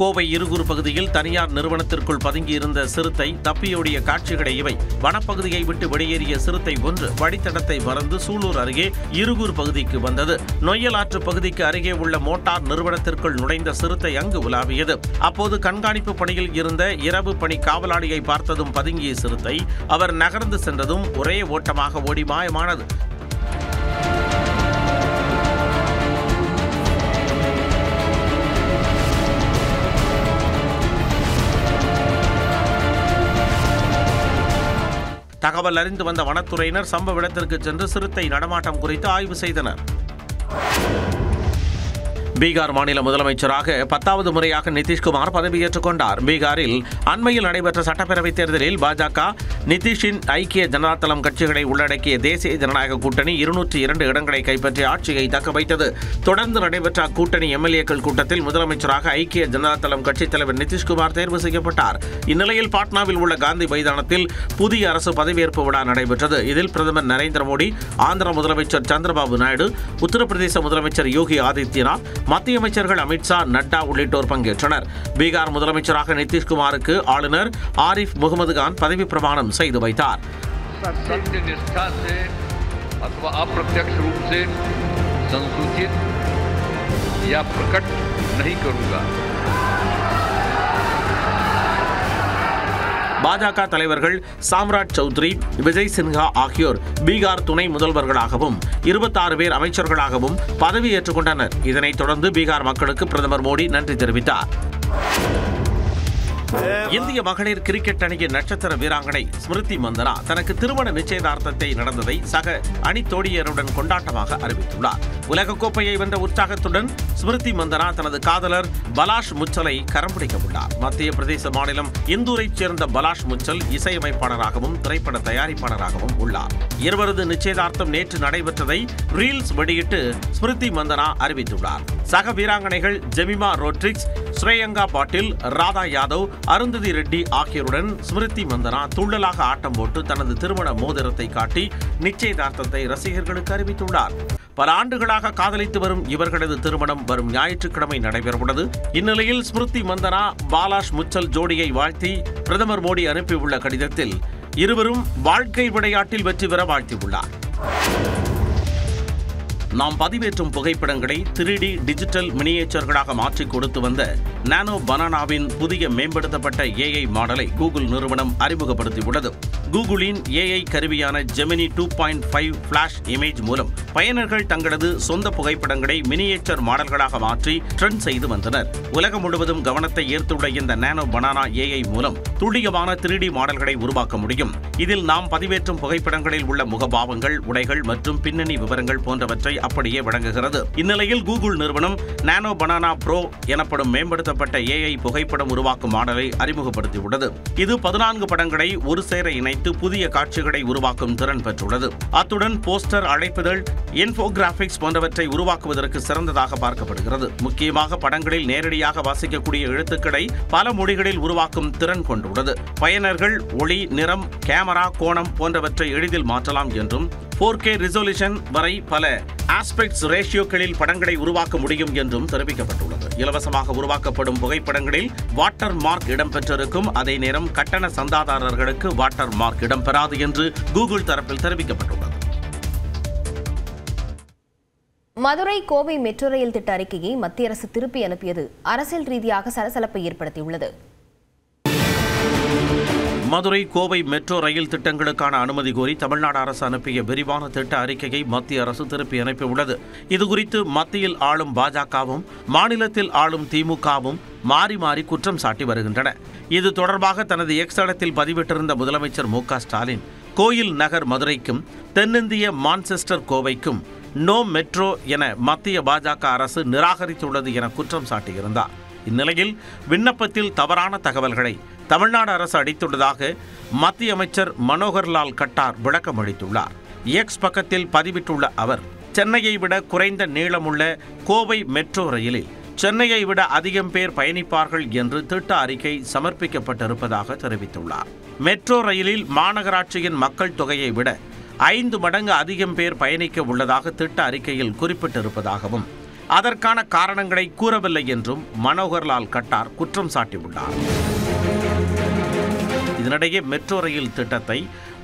கோவை இருகூர் பகுதியில் தனியார் நிறுவனத்திற்குள் பதுங்கியிருந்த சிறுத்தை தப்பியோடிய காட்சிகளை இவை. வனப்பகுதியை விட்டு வெளியேறிய சிறுத்தை ஒன்று வழித்தடத்தை மறந்து சூலூர் அருகே இருகூர் பகுதிக்கு வந்தது. நொய்யல் ஆற்று பகுதிக்கு அருகே உள்ள மோட்டார் நிறுவனத்திற்குள் நுழைந்த சிறுத்தை அங்கு உலாவியது. அப்போது கண்காணிப்பு பணியில் இருந்த இரவு பணி காவலாளியை பார்த்ததும் பதுங்கிய சிறுத்தை அவர் நகர்ந்து சென்றதும் ஒரே ஓட்டமாக ஓடி மாயமானது. தகவல் அறிந்து வந்த வனத்துறையினர் சம்பவ இடத்திற்கு சென்று சிறுத்தை நடமாட்டம் குறித்து ஆய்வு செய்தனர். பீகார் மாநில முதலமைச்சராக 10வது முறையாக நிதிஷ்குமார் பதவியேற்றுக் கொண்டார். பீகாரில் அண்மையில் நடைபெற்ற சட்டப்பேரவைத் தேர்தலில் பாஜக, நிதிஷின் ஐக்கிய ஜனதாதளம் கட்சிகளை உள்ளடக்கிய தேசிய ஜனநாயக கூட்டணி 202 இடங்களை கைப்பற்றி ஆட்சியை தக்க வைத்தது. தொடர்ந்து நடைபெற்ற அக்கூட்டணி எம்எல்ஏக்கள் கூட்டத்தில் முதலமைச்சராக ஐக்கிய ஜனதாதளம் கட்சித் தலைவர் நிதிஷ்குமார் தேர்வு செய்யப்பட்டார். இந்நிலையில் பாட்னாவில் உள்ள காந்தி மைதானத்தில் புதிய அரசு பதவியேற்பு விழா நடைபெற்றது. இதில் பிரதமர் நரேந்திர மோடி, ஆந்திர முதலமைச்சர் சந்திரபாபு நாயுடு, உத்தரப்பிரதேச முதலமைச்சர் யோகி ஆதித்யநாத், மத்திய அமைச்சர்கள் அமித்ஷா, நட்டா உள்ளிட்டோர் பங்கேற்றனர். பீகார் முதலமைச்சராக நிதிஷ்குமாருக்கு ஆளுநர் ஆரிஃப் முகமது கான் பதவி பிரமாணம் செய்து வைத்தார். பாஜக தலைவர்கள் சாம்ராட் சௌத்ரி, விஜய் சின்ஹா ஆகியோர் பீகார் துணை முதல்வர்களாகவும் 26 பேர் அமைச்சர்களாகவும் பதவியேற்றுக் கொண்டனர். இதனைத் தொடர்ந்து பீகார் மக்களுக்கு பிரதமர் மோடி நன்றி தெரிவித்தார். இந்திய மகளிர் கிரிக்கெட் அணியின் நட்சத்திர வீராங்கனை ஸ்மிருதி மந்தனா தனக்கு திருமண நிச்சயதார்த்தத்தை நடந்ததை சக அணி தோழியருடன் கொண்டாட்டமாக அறிவித்துள்ளார். உலகக்கோப்பையை வென்ற உற்சாகத்துடன் ஸ்மிருதி மந்தனா தனது காதலர் பலாஷ் முச்சலை கரம் பிடிக்க உள்ளார். மத்திய பிரதேச மாநிலம் இந்தூரைச் சேர்ந்த பலாஷ் முச்சல் இசையமைப்பாளராகவும் திரைப்பட தயாரிப்பாளராகவும் உள்ளார். இருவரது நிச்சயதார்த்தம் நேற்று நடைபெற்றதை ரீல்ஸ் வெளியிட்டு ஸ்மிருதி மந்தனா அறிவித்துள்ளார். சக வீராங்கனைகள் ஜெமிமா ரோட்ரிக்ஸ், ஸ்ரேயங்கா பாட்டில், ராதா யாதவ், அருந்ததி ரெட்டி ஆகியோருடன் ஸ்மிருதி மந்தனா துள்ளலாக ஆட்டம் போட்டு தனது திருமண மோதிரத்தை காட்டி நிச்சயதார்த்தத்தை ரசிகர்களுக்கு அறிவித்துள்ளார். பல ஆண்டுகளாக காதலித்து வரும் இவர்களது திருமணம் வரும் ஞாயிற்றுக்கிழமை நடைபெறவுள்ளது. இந்நிலையில் ஸ்மிருதி மந்தனா பாலாஷ் முச்சல் ஜோடியை வாழ்த்தி பிரதமர் மோடி அனுப்பியுள்ள கடிதத்தில் இருவரும் வாழ்க்கை விளையாட்டில் வெற்றி பெற வாழ்த்தியுள்ளார். நாம் பதிவேற்றும் புகைப்படங்களை 3D டிஜிட்டல் மினியேச்சர்களாக மாற்றி கொடுத்து வந்த நானோ பனானாவின் புதிய மேம்படுத்தப்பட்ட AI மாடலை கூகுள் நிறுவனம் அறிமுகப்படுத்தியுள்ளது. கூகுளின் AI கருவியான ஜெமினி 2.5 ஃபிளாஷ் இமேஜ் மூலம் பயனர்கள் தங்களது சொந்த புகைப்படங்களை மினியேச்சர் மாடல்களாக மாற்றி ட்ரெண்ட் செய்து வந்தனர். உலகம் முழுவதும் கவனத்தை ஈர்த்துள்ள இந்த நானோ பனானா AI மூலம் துல்லியமான 3D மாடல்களை உருவாக்க முடியும். இதில் நாம் பதிவேற்றும் புகைப்படங்களில் உள்ள முகபாவங்கள், உடைகள் மற்றும் பின்னணி விவரங்கள் போன்றவற்றை அப்படியே வழங்குகிறது. இந்நிலையில் கூகுள் நிறுவனம் நானோ பனானா ப்ரோ எனப்படும் மேம்படுத்தப்பட்ட AI புகைப்படம் உருவாக்கும் மாடலை அறிமுகப்படுத்தியுள்ளது. இது 14 படங்களை ஒரு சேர இணைத்து புதிய காட்சிகளை உருவாக்கும் திறன் பெற்றுள்ளது. அத்துடன் போஸ்டர், அழைப்புதழ், இன்ஃபோகிராபிக்ஸ் போன்றவற்றை உருவாக்குவதற்கு சிறந்ததாக பார்க்கப்படுகிறது. முக்கியமாக படங்களில் நேரடியாக வாசிக்கக்கூடிய எழுத்துக்களை பல மொழிகளில் உருவாக்கும் திறன் கொண்டுள்ளது. பயனர்கள் ஒளி, நிறம், கேமரா, கோணம் போன்றவற்றை எளிதில் மாற்றலாம் என்றும் 4K ரிசொல்யூஷன் வரை பல ஆஸ்பெக்ட்ஸ் ரேஷியோக்களில் படங்களை உருவாக்க முடியும் என்றும் தெரிவிக்கப்பட்டுள்ளது. இலவசமாக உருவாக்கப்படும் புகைப்படங்களில் வாட்டர் மார்க் இடம்பெற்றிருக்கும். அதே நேரம் கட்டண சந்தாதாரர்களுக்கு வாட்டர் மார்க் இடம்பெறாது என்று கூகுள் தரப்பில் தெரிவிக்கப்பட்டுள்ளது. மதுரை கோவை மெட்ரோ ரயில் திட்ட அறிக்கையை மத்திய அரசு திருப்பி அனுப்பியது அரசியல் ரீதியாக சலசலப்பை ஏற்படுத்தியுள்ளது. மதுரை கோவை மெட்ரோ ரயில் திட்டங்களுக்கான அனுமதி கோரி தமிழ்நாடு அரசு அனுப்பிய விரிவான திட்ட அறிக்கையை மத்திய அரசு திருப்பி அனுப்பியுள்ளது. இதுகுறித்து மத்தியில் ஆளும் பாஜகவும் மாநிலத்தில் ஆளும் திமுகவும் மாறி மாறி குற்றம் சாட்டி வருகின்றன. இது தொடர்பாக தனது எக்ஸ் தளத்தில் பதிவிட்டிருந்த முதலமைச்சர் மு.க. ஸ்டாலின், கோயில் நகர் மதுரைக்கும் தென்னிந்திய மான்செஸ்டர் கோவைக்கும் நோ மெட்ரோ என மத்திய பாஜக அரசு நிராகரித்துள்ளது என குற்றம் சாட்டியிருந்தார். இந்நிலையில் விண்ணப்பத்தில் தவறான தகவல்களை தமிழ்நாடு அரசு அளித்துள்ளதாக மத்திய அமைச்சர் மனோகர்லால் கட்டார் விளக்கம் அளித்துள்ளார். எக்ஸ் பக்கத்தில் பதிவிட்டுள்ள அவர், சென்னையை விட குறைந்த நீளமுள்ள கோவை மெட்ரோ ரயிலில் சென்னையை விட அதிகம் பேர் பயணிப்பார்கள் என்று திட்ட அறிக்கை சமர்ப்பிக்கப்பட்டிருப்பதாக தெரிவித்துள்ளார். மெட்ரோ ரயிலில் மாநகராட்சியின் மக்கள் தொகையை விட 5 மடங்கு அதிகம் பேர் பயணிக்க உள்ளதாக திட்ட அறிக்கையில் குறிப்பிட்டிருப்பதாகவும், அதற்கான காரணங்களை கூறவில்லை என்றும் மனோகர்லால் கட்டார் குற்றம் சாட்டியுள்ளார். இதனிடையே மெட்ரோ ரயில் திட்டத்தை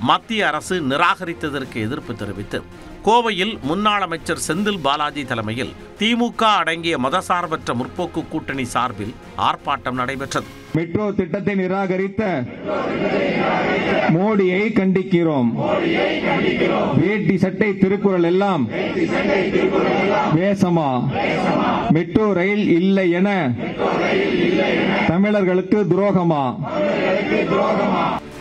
மத்திய அரசு நிராகரித்ததற்கு எதிர்ப்பு தெரிவித்து கோவையில் முன்னாள் அமைச்சர் செந்தில் பாலாஜி தலைமையில் திமுக அடங்கிய மதசார்பற்ற முற்போக்கு கூட்டணி சார்பில் ஆர்ப்பாட்டம் நடைபெற்றது. மெட்ரோ திட்டத்தை நிராகரித்த மோடியை கண்டிக்கிறோம். வேட்டி சட்டை திருக்குறள் எல்லாம் வேசமா? மெட்ரோ ரயில் இல்லை என தமிழர்களுக்கு துரோகமா?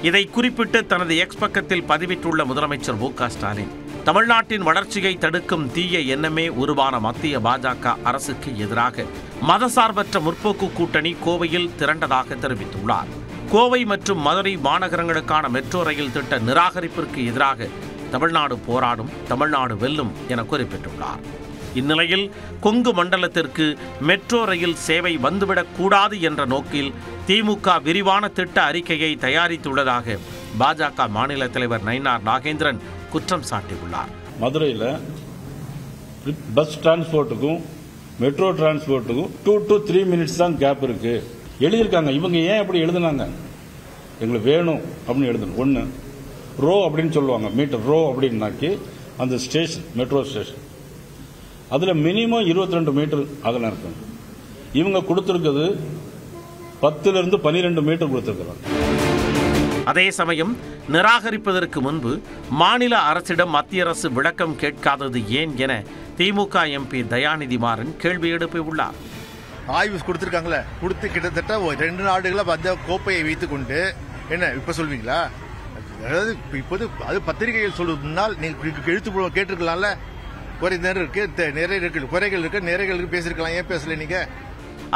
இதை குறிப்பிட்டு தனது எக்ஸ் பக்கத்தில் பதிவிட்டுள்ள முதலமைச்சர் மு.க. ஸ்டாலின், தமிழ்நாட்டின் வளர்ச்சியை தடுக்கும் தீய எண்ணமே உருவான மத்திய பாஜக அரசுக்கு எதிராக மதசார்பற்ற முற்போக்கு கூட்டணி கோவையில் திரண்டதாக தெரிவித்துள்ளார். கோவை மற்றும் மதுரை மாநகரங்களுக்கான மெட்ரோ ரயில் திட்ட நிராகரிப்பிற்கு எதிராக தமிழ்நாடு போராடும், தமிழ்நாடு வெல்லும் என குறிப்பிட்டுள்ளார். இந்நிலையில் கொங்கு மண்டலத்திற்கு மெட்ரோ ரயில் சேவை வந்துவிடக் கூடாது என்ற நோக்கில் திமுக விரிவான திட்ட அறிக்கையை தயாரித்துள்ளதாக பாஜக மாநில தலைவர் நயினார் நாகேந்திரன் குற்றம் சாட்டியுள்ளார். மதுரையில் பஸ் டிரான்ஸ்போர்ட்டுக்கும் மெட்ரோ டிரான்ஸ்போர்ட்டுக்கும் 2 to 3 minutes தான் கேப் இருக்கு எழுதியிருக்காங்க. இவங்க ஏன் அப்படி எழுதுனாங்க? எங்களுக்கு வேணும் அப்படின்னு எழுதணும். ஒன்று ரோ அப்படின்னு சொல்லுவாங்க, மீட்டர் ரோ அப்படின்னாக்கி அந்த ஸ்டேஷன் மெட்ரோ ஸ்டேஷன் அதில் மினிமம் 22 மீட்டர் அகலம் இருக்கும். இவங்க கொடுத்துருக்கிறது 10 to 12 மீட்டர் கொடுத்துருக்கிறாங்க. அதே சமயம் நிராகரிப்பதற்கு முன்பு மாநில அரசிடம் மத்திய அரசு விளக்கம் கேட்காதது ஏன் என திமுக எம்பி தயாநிதி மாறன் கேள்வி எழுப்பியுள்ளார். ஆய்வு கொடுத்துருக்காங்களே, கொடுத்து கிட்டத்தட்ட 2 நாடுகளை அந்த கோப்பையை வைத்துக் கொண்டு என்ன இப்ப சொல்வீங்களா? அதாவது இப்போது அது பத்திரிகைகள் சொல்வது முன்னால் நீங்க எழுத்து கேட்டிருக்கலாம்ல. குறை இருக்கு, நிறைய இருக்கு, குறைகள் இருக்கு, நிறைகள் இருக்கு, பேசிருக்கலாம். ஏன் பேசல நீங்க?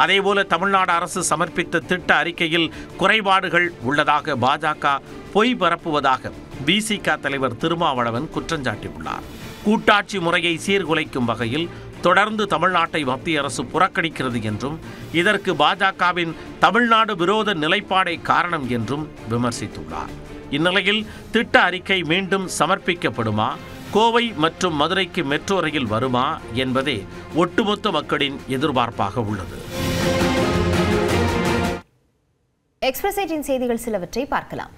அதேபோல தமிழ்நாடு அரசு சமர்ப்பித்த திட்ட அறிக்கையில் குறைபாடுகள் உள்ளதாக பாஜக பொய் பரப்புவதாக பிசிக தலைவர் திருமாவளவன் குற்றஞ்சாட்டியுள்ளார். கூட்டாட்சி முறையை சீர்குலைக்கும் வகையில் தொடர்ந்து தமிழ்நாட்டை மத்திய அரசு புறக்கணிக்கிறது என்றும் இதற்கு பாஜகவின் தமிழ்நாடு விரோத நிலைப்பாடே காரணம் என்றும் விமர்சித்துள்ளார். இந்நிலையில் திட்ட அறிக்கை மீண்டும் சமர்ப்பிக்கப்படுமா, கோவை மற்றும் மதுரைக்கு மெட்ரோ ரயில் வருமா என்பதே ஒட்டுமொத்த மக்களின் எதிர்பார்ப்பாக உள்ளது. எக்ஸ்பிரஸ் 18 செய்திகள் சிலவற்றை பார்க்கலாம்.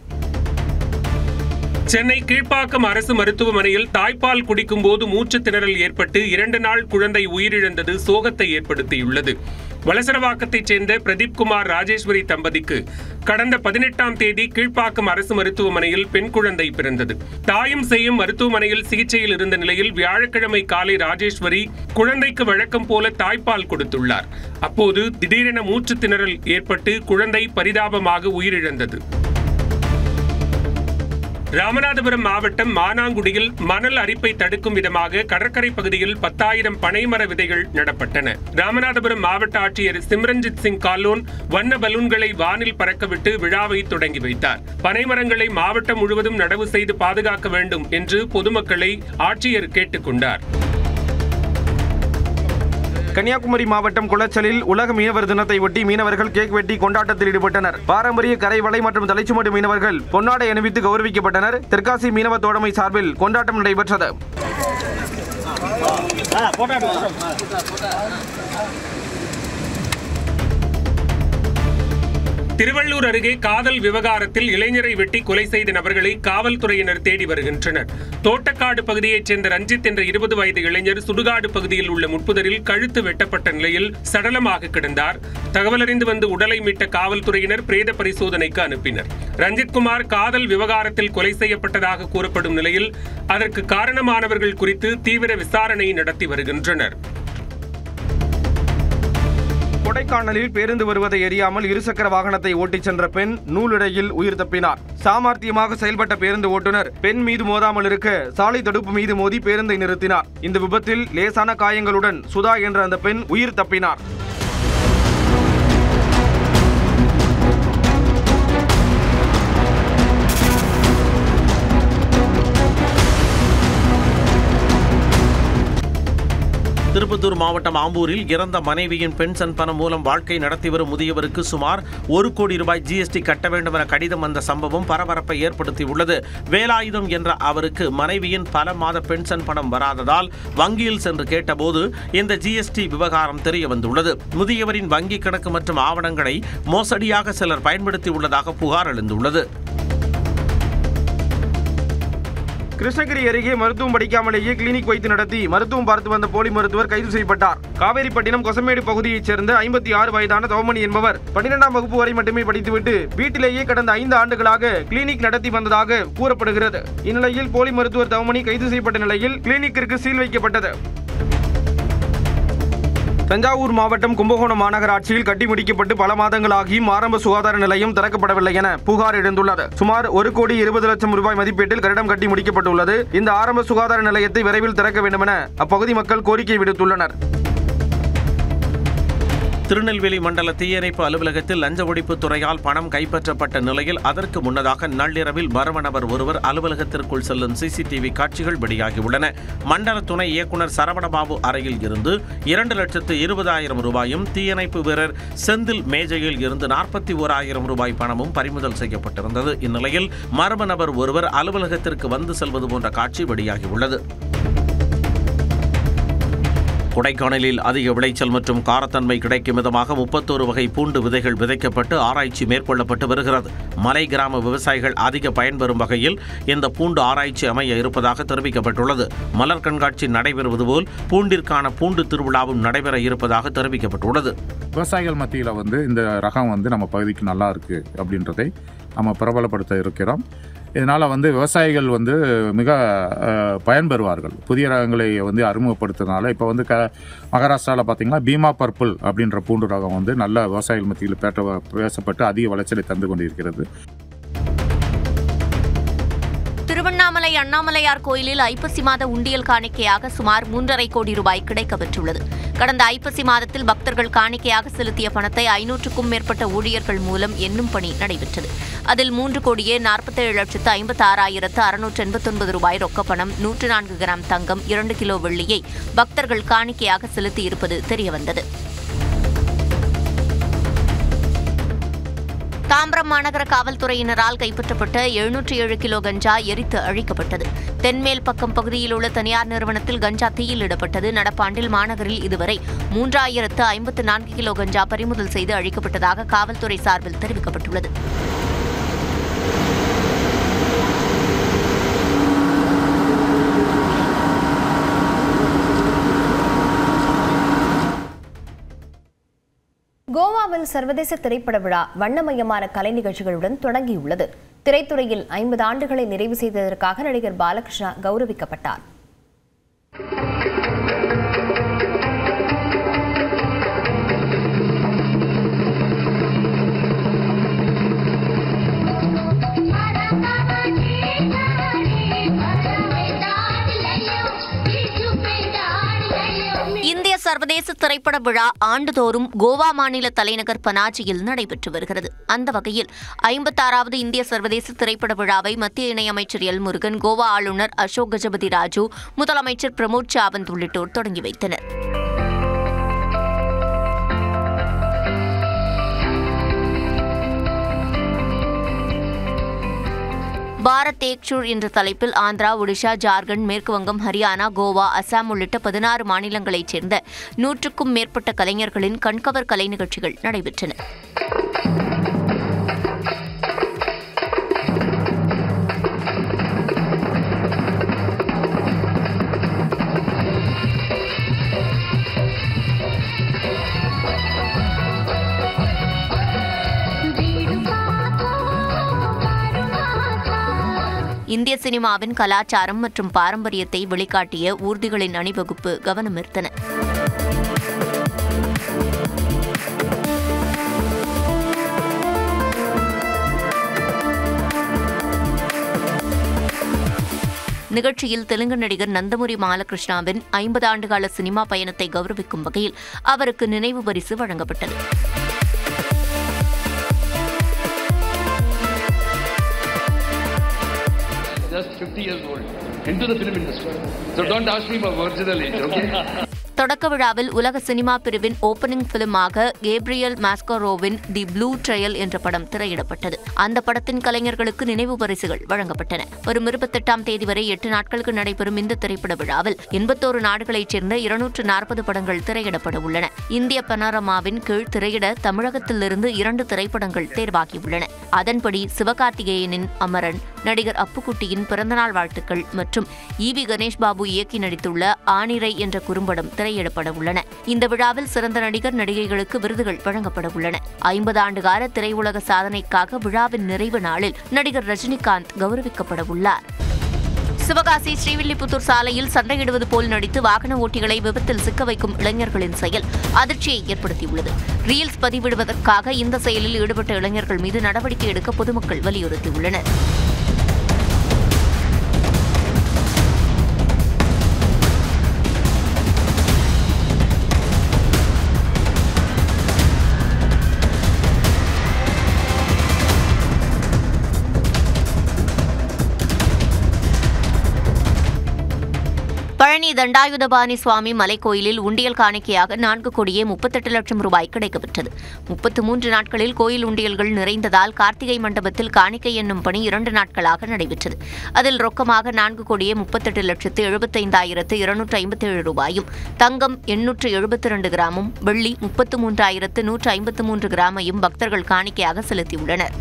சென்னை கீழ்ப்பாக்கம் அரசு மருத்துவமனையில் தாய்ப்பால் குடிக்கும் போது மூச்சு திணறல் ஏற்பட்டு 2 நாள் குழந்தை உயிரிழந்தது சோகத்தை ஏற்படுத்தியுள்ளது. வலசரவாக்கத்தைச் சேர்ந்த பிரதீப்குமார் ராஜேஸ்வரி தம்பதிக்கு கடந்த 18ஆம் தேதி கீழ்ப்பாக்கம் அரசு மருத்துவமனையில் பெண் குழந்தை பிறந்தது. தாயும் சேயும் மருத்துவமனையில் சிகிச்சையில் இருந்த நிலையில் வியாழக்கிழமை காலை ராஜேஸ்வரி குழந்தைக்கு வழக்கம் போல தாய்ப்பால் கொடுத்துள்ளார். அப்போது திடீரென மூச்சு திணறல் ஏற்பட்டு குழந்தை பரிதாபமாக உயிரிழந்தது. ராமநாதபுரம் மாவட்டம் மானாங்குடியில் மணல் அரிப்பை தடுக்கும் விதமாக கடற்கரை பகுதியில் 10,000 பனைமர விதைகள் நடப்பட்டன. ராமநாதபுரம் மாவட்ட ஆட்சியர் சிம்ரன்ஜித் சிங் காலோன் வண்ண பலூன்களை வானில் பறக்கவிட்டு விழாவை தொடங்கி வைத்தார். பனைமரங்களை மாவட்டம் முழுவதும் நடவு செய்து பாதுகாக்க வேண்டும் என்று பொதுமக்களை ஆட்சியர் கேட்டுக் கொண்டார். கன்னியாகுமரி மாவட்டம் குளச்சலில் உலக மீனவர் தினத்தை ஒட்டி மீனவர்கள் கேக் வெட்டி கொண்டாட்டத்தில் ஈடுபட்டனர். பாரம்பரிய கரைவலை மற்றும் தலைச்சுமடு மீனவர்கள் பொன்னாடை அணிவித்து கௌரவிக்கப்பட்டனர். தெற்காசி மீனவ தோழமை சார்பில் கொண்டாட்டம் நடைபெற்றது. திருவள்ளூர் அருகே காதல் விவகாரத்தில் இளைஞரை வெட்டி கொலை செய்த நபர்களை காவல்துறையினர் தேடி வருகின்றனர். தோட்டக்காடு பகுதியைச் சேர்ந்த ரஞ்சித் என்ற 20 வயது இளைஞர் சுடுகாடு பகுதியில் உள்ள முட்புதரில் கழுத்து வெட்டப்பட்ட நிலையில் சடலமாக கிடந்தார். தகவலறிந்து வந்து உடலை மீட்ட காவல்துறையினர் பிரேத பரிசோதனைக்கு அனுப்பினர். ரஞ்சித் குமார் காதல் விவகாரத்தில் கொலை செய்யப்பட்டதாக கூறப்படும் நிலையில் அதற்கு காரணமானவர்கள் குறித்து தீவிர விசாரணை நடத்தி வருகின்றனர். கொடைக்கானலில் பேருந்து வருவதை எறியாமல் இருசக்கர வாகனத்தை ஓட்டிச் சென்ற பெண் நூலிழையில் உயிர் தப்பினார். சாமர்த்தியமாக செயல்பட்ட பேருந்து ஓட்டுநர் பெண் மீது மோதாமல் இருக்க சாலை தடுப்பு மீது மோதி பேருந்தை நிறுத்தினார். இந்த விபத்தில் லேசான காயங்களுடன் சுதா என்ற அந்த பெண் உயிர் தப்பினார். திருப்பத்தூர் மாவட்டம் ஆம்பூரில் இறந்த மனைவியின் பென்ஷன் பணம் மூலம் வாழ்க்கை நடத்தி வரும் முதியவருக்கு சுமார் 1 கோடி ரூபாய் ஜிஎஸ்டி கட்ட வேண்டும் என கடிதம் வந்த சம்பவம் பரபரப்பை ஏற்படுத்தியுள்ளது. வேலாயுதம் என்ற அவருக்கு மனைவியின் பல மாத பென்ஷன் பணம் வராததால் வங்கியில் சென்று கேட்டபோது இந்த ஜிஎஸ்டி விவகாரம் தெரிய வந்துள்ளது. முதியவரின் வங்கி கணக்கு மற்றும் ஆவணங்களை மோசடியாக சிலர் பயன்படுத்தியுள்ளதாக புகார் எழுந்துள்ளது. கிருஷ்ணகிரி அருகே மருத்துவம் படிக்காமலேயே கிளினிக் வைத்து நடத்தி மருத்துவம் பார்த்து வந்த போலி மருத்துவர் கைது செய்யப்பட்டார். காவேரிப்பட்டினம் கொசமேடு பகுதியைச் சேர்ந்த 56 வயதான தவமணி என்பவர் 12ஆம் வகுப்பு வரை மட்டுமே படித்துவிட்டு வீட்டிலேயே கடந்த 5 ஆண்டுகளாக கிளினிக் நடத்தி வந்ததாக கூறப்படுகிறது. இந்நிலையில் போலி மருத்துவர் தவமணி கைது செய்யப்பட்ட நிலையில் கிளினிக்கிற்கு சீல் வைக்கப்பட்டது. தஞ்சாவூர் மாவட்டம் கும்பகோணம் மாநகராட்சியில் கட்டி முடிக்கப்பட்டு பல மாதங்களாகியும் ஆரம்ப சுகாதார நிலையம் திறக்கப்படவில்லை என புகார் எழுந்துள்ளது. சுமார் 1 கோடி 20 லட்சம் ரூபாய் மதிப்பீட்டில் கட்டிடம் கட்டி முடிக்கப்பட்டுள்ளது. இந்த ஆரம்ப சுகாதார நிலையத்தை விரைவில் திறக்க வேண்டும் என அப்பகுதி மக்கள் கோரிக்கை விடுத்துள்ளனர். திருநெல்வேலி மண்டல தீயணைப்பு அலுவலகத்தில் லஞ்ச ஒழிப்பு துறையால் பணம் கைப்பற்றப்பட்ட நிலையில் அதற்கு முன்னதாக நள்ளிரவில் மர்ம நபர் ஒருவர் அலுவலகத்திற்குள் செல்லும் சிசிடிவி காட்சிகள் வெளியாகியுள்ளன. மண்டல துணை இயக்குநர் சரவணபாபு அறையில் இருந்து 2,20,000 ரூபாயும் தீயணைப்பு வீரர் செந்தில் மேஜையில் இருந்து 41,000 ரூபாய் பணமும் பறிமுதல் செய்யப்பட்டிருந்தது. இந்நிலையில் மர்ம நபர் ஒருவர் அலுவலகத்திற்கு வந்து செல்வது போன்ற காட்சி வெளியாகியுள்ளது. கொடைக்கானலில் அதிக விளைச்சல் மற்றும் காரத்தன்மை கிடைக்கும் விதமாக 31 வகை பூண்டு விதைகள் விதைக்கப்பட்டு ஆராய்ச்சி மேற்கொள்ளப்பட்டு வருகிறது. மலை கிராம விவசாயிகள் அதிக பயன்பெறும் வகையில் இந்த பூண்டு ஆராய்ச்சி அமைய இருப்பதாக தெரிவிக்கப்பட்டுள்ளது. மலர் கண்காட்சி நடைபெறுவது போல் பூண்டிற்கான பூண்டு திருவிழாவும் நடைபெற இருப்பதாக தெரிவிக்கப்பட்டுள்ளது. விவசாயிகள் மத்தியில் இந்த ரகம் நம்ம பகுதிக்கு நல்லா இருக்கு அப்படின்றதை நம்ம பிரபலப்படுத்த இருக்கிறோம். இதனால் விவசாயிகள் மிக பயன்பெறுவார்கள். புதிய ரகங்களை அறிமுகப்படுத்துறதுனால இப்போ மகாராஷ்டிராவில் பார்த்தீங்கன்னா பீமா பர்பிள் அப்படின்ற பூண்டு ரகம் நல்ல விவசாயிகள் மத்தியில் பேசப்பட்டு அதிக விளைச்சலை தந்து கொண்டிருக்கிறது. திருவண்ணாமலை அண்ணாமலையார் கோயிலில் ஐப்பசி மாத உண்டியல் காணிக்கையாக சுமார் 3.5 கோடி ரூபாய் கிடைக்கப்பெற்றுள்ளது. கடந்த ஐப்பசி மாதத்தில் பக்தர்கள் காணிக்கையாக செலுத்திய பணத்தை 500க்கும் மேற்பட்ட ஊழியர்கள் மூலம் எண்ணும் பணி நடைபெற்றது. அதில் 3,40,56,689 ரூபாய் ரொக்கப்பணம், 104 கிராம் தங்கம், 2 கிலோ வெள்ளியை பக்தர்கள் காணிக்கையாக செலுத்தியிருப்பது தெரியவந்தது. தாம்பரம் மாநகர காவல்துறையினரால் கைப்பற்றப்பட்ட 707 கிலோ கஞ்சா எரித்து அழிக்கப்பட்டது. தென்மேல் பக்கம் பகுதியில் உள்ள தனியார் நிறுவனத்தில் கஞ்சா தீயிலிடப்பட்டது. நடப்பாண்டில் மாநகரில் இதுவரை 3,054 கிலோ கஞ்சா பறிமுதல் செய்து அழிக்கப்பட்டதாக காவல்துறை சார்பில் தெரிவிக்கப்பட்டுள்ளது. கோவாவில் சர்வதேச திரைப்பட விழா வண்ணமயமான கலை நிகழ்ச்சிகளுடன் தொடங்கியுள்ளது. திரைத்துறையில் 50 ஆண்டுகளை நிறைவு செய்ததற்காக நடிகர் பாலகிருஷ்ணா கௌரவிக்கப்பட்டார். இந்திய சர்வதேச திரைப்பட விழா ஆண்டுதோறும் கோவா மாநில தலைநகர் பனாஜியில் நடைபெற்று வருகிறது. அந்த வகையில் 56வது இந்திய சர்வதேச திரைப்பட விழாவை மத்திய இணையமைச்சர் எல் முருகன், கோவா ஆளுநர் அசோக் கஜபதி ராஜு, முதலமைச்சர் பிரமோத் சாவந்த் உள்ளிட்டோர் தொடங்கி வைத்தனர். பாரத் ஏக்ஷூர் என்ற தலைப்பில் ஆந்திரா, ஒடிஷா, ஜார்க்கண்ட், மேற்குவங்கம், ஹரியானா, கோவா, அசாம் உள்ளிட்ட 16 மாநிலங்களைச் சேர்ந்த 100க்கும் மேற்பட்ட கலைஞர்களின் கண்கவர் கலை நிகழ்ச்சிகள் நடைபெற்றன. இந்திய சினிமாவின் கலாச்சாரம் மற்றும் பாரம்பரியத்தை வெளிக்காட்டிய ஊர்திகளின் அணிவகுப்பு கவனமீர்த்தன. நிகழ்ச்சியில் தெலுங்கு நடிகர் நந்தமுரி பாலகிருஷ்ணாவின் 50 ஆண்டுகால சினிமா பயணத்தை கௌரவிக்கும் வகையில் அவருக்கு நினைவு பரிசு வழங்கப்பட்டது. தொடக்க விழாவில் உலக சினிமா பிரிவின் ஓபனிங் பிலிமாக கேப்ரியல் மாஸ்கரோவின் தி ப்ளூ ட்ரையல் என்ற படம் திரையிடப்பட்டது. அந்த படத்தின் கலைஞர்களுக்கு நினைவு பரிசுகள் வழங்கப்பட்டன. வரும் 28ஆம் தேதி வரை 8 நாட்களுக்கு நடைபெறும் இந்த திரைப்பட விழாவில் 81 நாடுகளைச் சேர்ந்த 240 படங்கள் திரையிடப்பட உள்ளன. இந்திய பனோரமாவின் கீழ் திரையிட தமிழகத்திலிருந்து 2 திரைப்படங்கள் தேர்வாகியுள்ளன. அதன்படி சிவகார்த்திகேயனின் அமரன், நடிகர் அப்புக்குட்டியின் பிறந்தநாள் வாழ்த்துக்கள் மற்றும் ஈவி கணேஷ் பாபு இயக்கி நடித்துள்ள ஆனிரை என்ற குறும்படம் திரையிடப்பட உள்ளன. இந்த விழாவில் சிறந்த நடிகர், நடிகைகளுக்கு விருதுகள் வழங்கப்பட உள்ளன. 50 ஆண்டு கால திரையுலக சாதனைக்காக விழாவின் நிறைவு நாளில் நடிகர் ரஜினிகாந்த் கௌரவிக்கப்பட உள்ளார். சிவகாசி ஸ்ரீவில்லிபுத்தூர் சாலையில் சண்டையிடுவது போல் நடித்து வாகன ஓட்டிகளை விபத்தில் சிக்க வைக்கும் இளைஞர்களின் செயல் அதிர்ச்சியை ஏற்படுத்தியுள்ளது. ரீல்ஸ் பதிவிடுவதற்காக இந்த செயலில் ஈடுபட்ட இளைஞர்கள் மீது நடவடிக்கை எடுக்க பொதுமக்கள் வலியுறுத்தியுள்ளனர். பழனி தண்டாயுதபாணி சுவாமி மலைக்கோயிலில் உண்டியல் காணிக்கையாக 4 கோடியே 38 லட்சம் ரூபாய் கிடைக்கப்பெற்றது. 33 நாட்களில் கோயில் உண்டியல்கள் நிறைந்ததால் கார்த்திகை மண்டபத்தில் காணிக்கை என்னும் பணி 2 நாட்களாக நடைபெற்றது. அதில் ரொக்கமாக 4 கோடியே 38 லட்சத்து 75,257 ரூபாயும், தங்கம் 872 கிராமும், வெள்ளி 33,153 கிராமையும் பக்தர்கள் காணிக்கையாக செலுத்தியுள்ளனர்.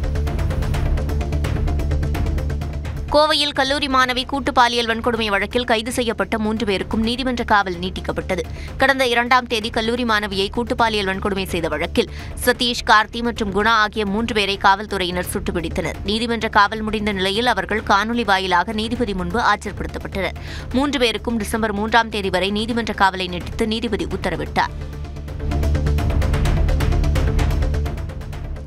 கோவையில் கல்லூரி மாணவி கூட்டு பாலியல் வன்கொடுமை வழக்கில் கைது செய்யப்பட்ட 3 பேருக்கும் நீதிமன்ற காவல் நீட்டிக்கப்பட்டது. கடந்த 2ஆம் தேதி கல்லூரி மாணவியை கூட்டு பாலியல் வன்கொடுமை செய்த வழக்கில் சதீஷ், கார்த்தி மற்றும் குணா ஆகிய 3 பேரை காவல்துறையினர் சுட்டுப்பிடித்தனர். நீதிமன்ற காவல் முடிந்த நிலையில் அவர்கள் காணொலி வாயிலாக நீதிபதி முன்பு ஆஜர்படுத்தப்பட்டனர். 3 பேருக்கும் டிசம்பர் 3ஆம் தேதி வரை நீதிமன்ற காவலை நீட்டித்து நீதிபதி உத்தரவிட்டார்.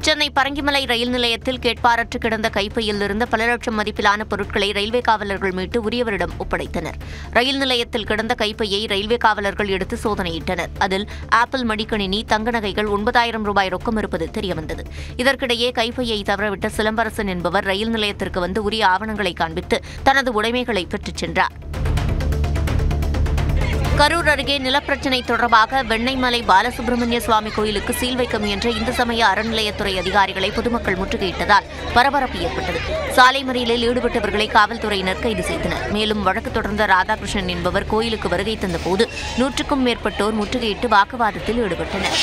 சென்னை பரங்கிமலை ரயில் நிலையத்தில் கேட்பாரற்று கிடந்த கைப்பையில் இருந்த பல லட்சம் மதிப்பிலான பொருட்களை ரயில்வே காவலர்கள் மீட்டு உரியவரிடம் ஒப்படைத்தனர். ரயில் நிலையத்தில் கிடந்த கைப்பையை ரயில்வே காவலர்கள் எடுத்து சோதனையிட்டனர். அதில் ஆப்பிள் மடிக்கணினி, தங்க நகைகள், 9,000 ரூபாய் ரொக்கம் இருப்பது தெரியவந்தது. இதற்கிடையே கைப்பையை தவறவிட்ட சிலம்பரசன் என்பவர் ரயில் நிலையத்திற்கு வந்து உரிய ஆவணங்களை காண்பித்து தனது உடைமைகளை பெற்றுச் சென்றார். கரூர் அருகே நிலப்பிரச்சினை தொடர்பாக வெண்ணெய்மலை பாலசுப்ரமணிய சுவாமி கோயிலுக்கு சீல் வைக்க முயன்ற இந்து சமய அறநிலையத்துறை அதிகாரிகளை பொதுமக்கள் முற்றுகையிட்டதால் பரபரப்பு ஏற்பட்டது. சாலை மறியலில் ஈடுபட்டவர்களை காவல்துறையினர் கைது செய்தனர். மேலும் வழக்கு தொடர்ந்த ராதாகிருஷ்ணன் என்பவர் கோயிலுக்கு வருகை தந்தபோது 100க்கும் மேற்பட்டோர் முற்றுகையிட்டு வாக்குவாதத்தில் ஈடுபட்டனர்.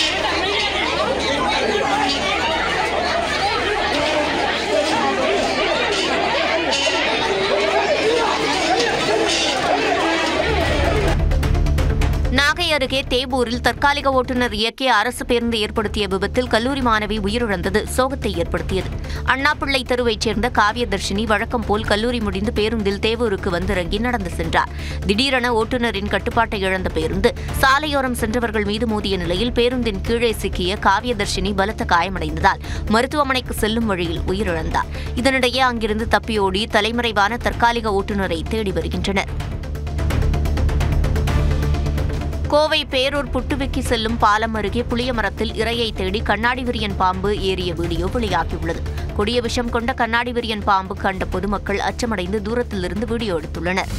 நாகை அருகே தேபூரில் தற்காலிக ஓட்டுநர் இயக்கிய அரசு பேருந்து ஏற்படுத்திய விபத்தில் கல்லூரி மாணவி உயிரிழந்தது சோகத்தை ஏற்படுத்தியது. அண்ணாப்பிள்ளை தெருவைச் சேர்ந்த காவியதர்ஷினி வழக்கம் போல் கல்லூரி முடிந்து பேருந்தில் தேவூருக்கு வந்திறங்கி நடந்து சென்றார். திடீரென ஓட்டுநரின் கட்டுப்பாட்டை இழந்த பேருந்து சாலையோரம் சென்றவர்கள் மீது மோதிய நிலையில் பேருந்தின் கீழே சிக்கிய காவியதர்ஷினி பலத்த காயமடைந்ததால் மருத்துவமனைக்கு செல்லும் வழியில் உயிரிழந்தார். இதனிடையே அங்கிருந்து தப்பியோடி தலைமறைவான தற்காலிக ஓட்டுநரை தேடி வருகின்றனர். கோவை பேரூர் புட்டுவிக்கி செல்லும் பாலம் அருகே புளிய மரத்தில் இரையை தேடி கண்ணாடி விரியன் பாம்பு ஏறிய வீடியோ வெளியாகியுள்ளது. கொடிய விஷம் கொண்ட கண்ணாடி விரியன் பாம்பு கண்ட பொதுமக்கள் அச்சமடைந்து தூரத்திலிருந்து வீடியோ எடுத்துள்ளனர்.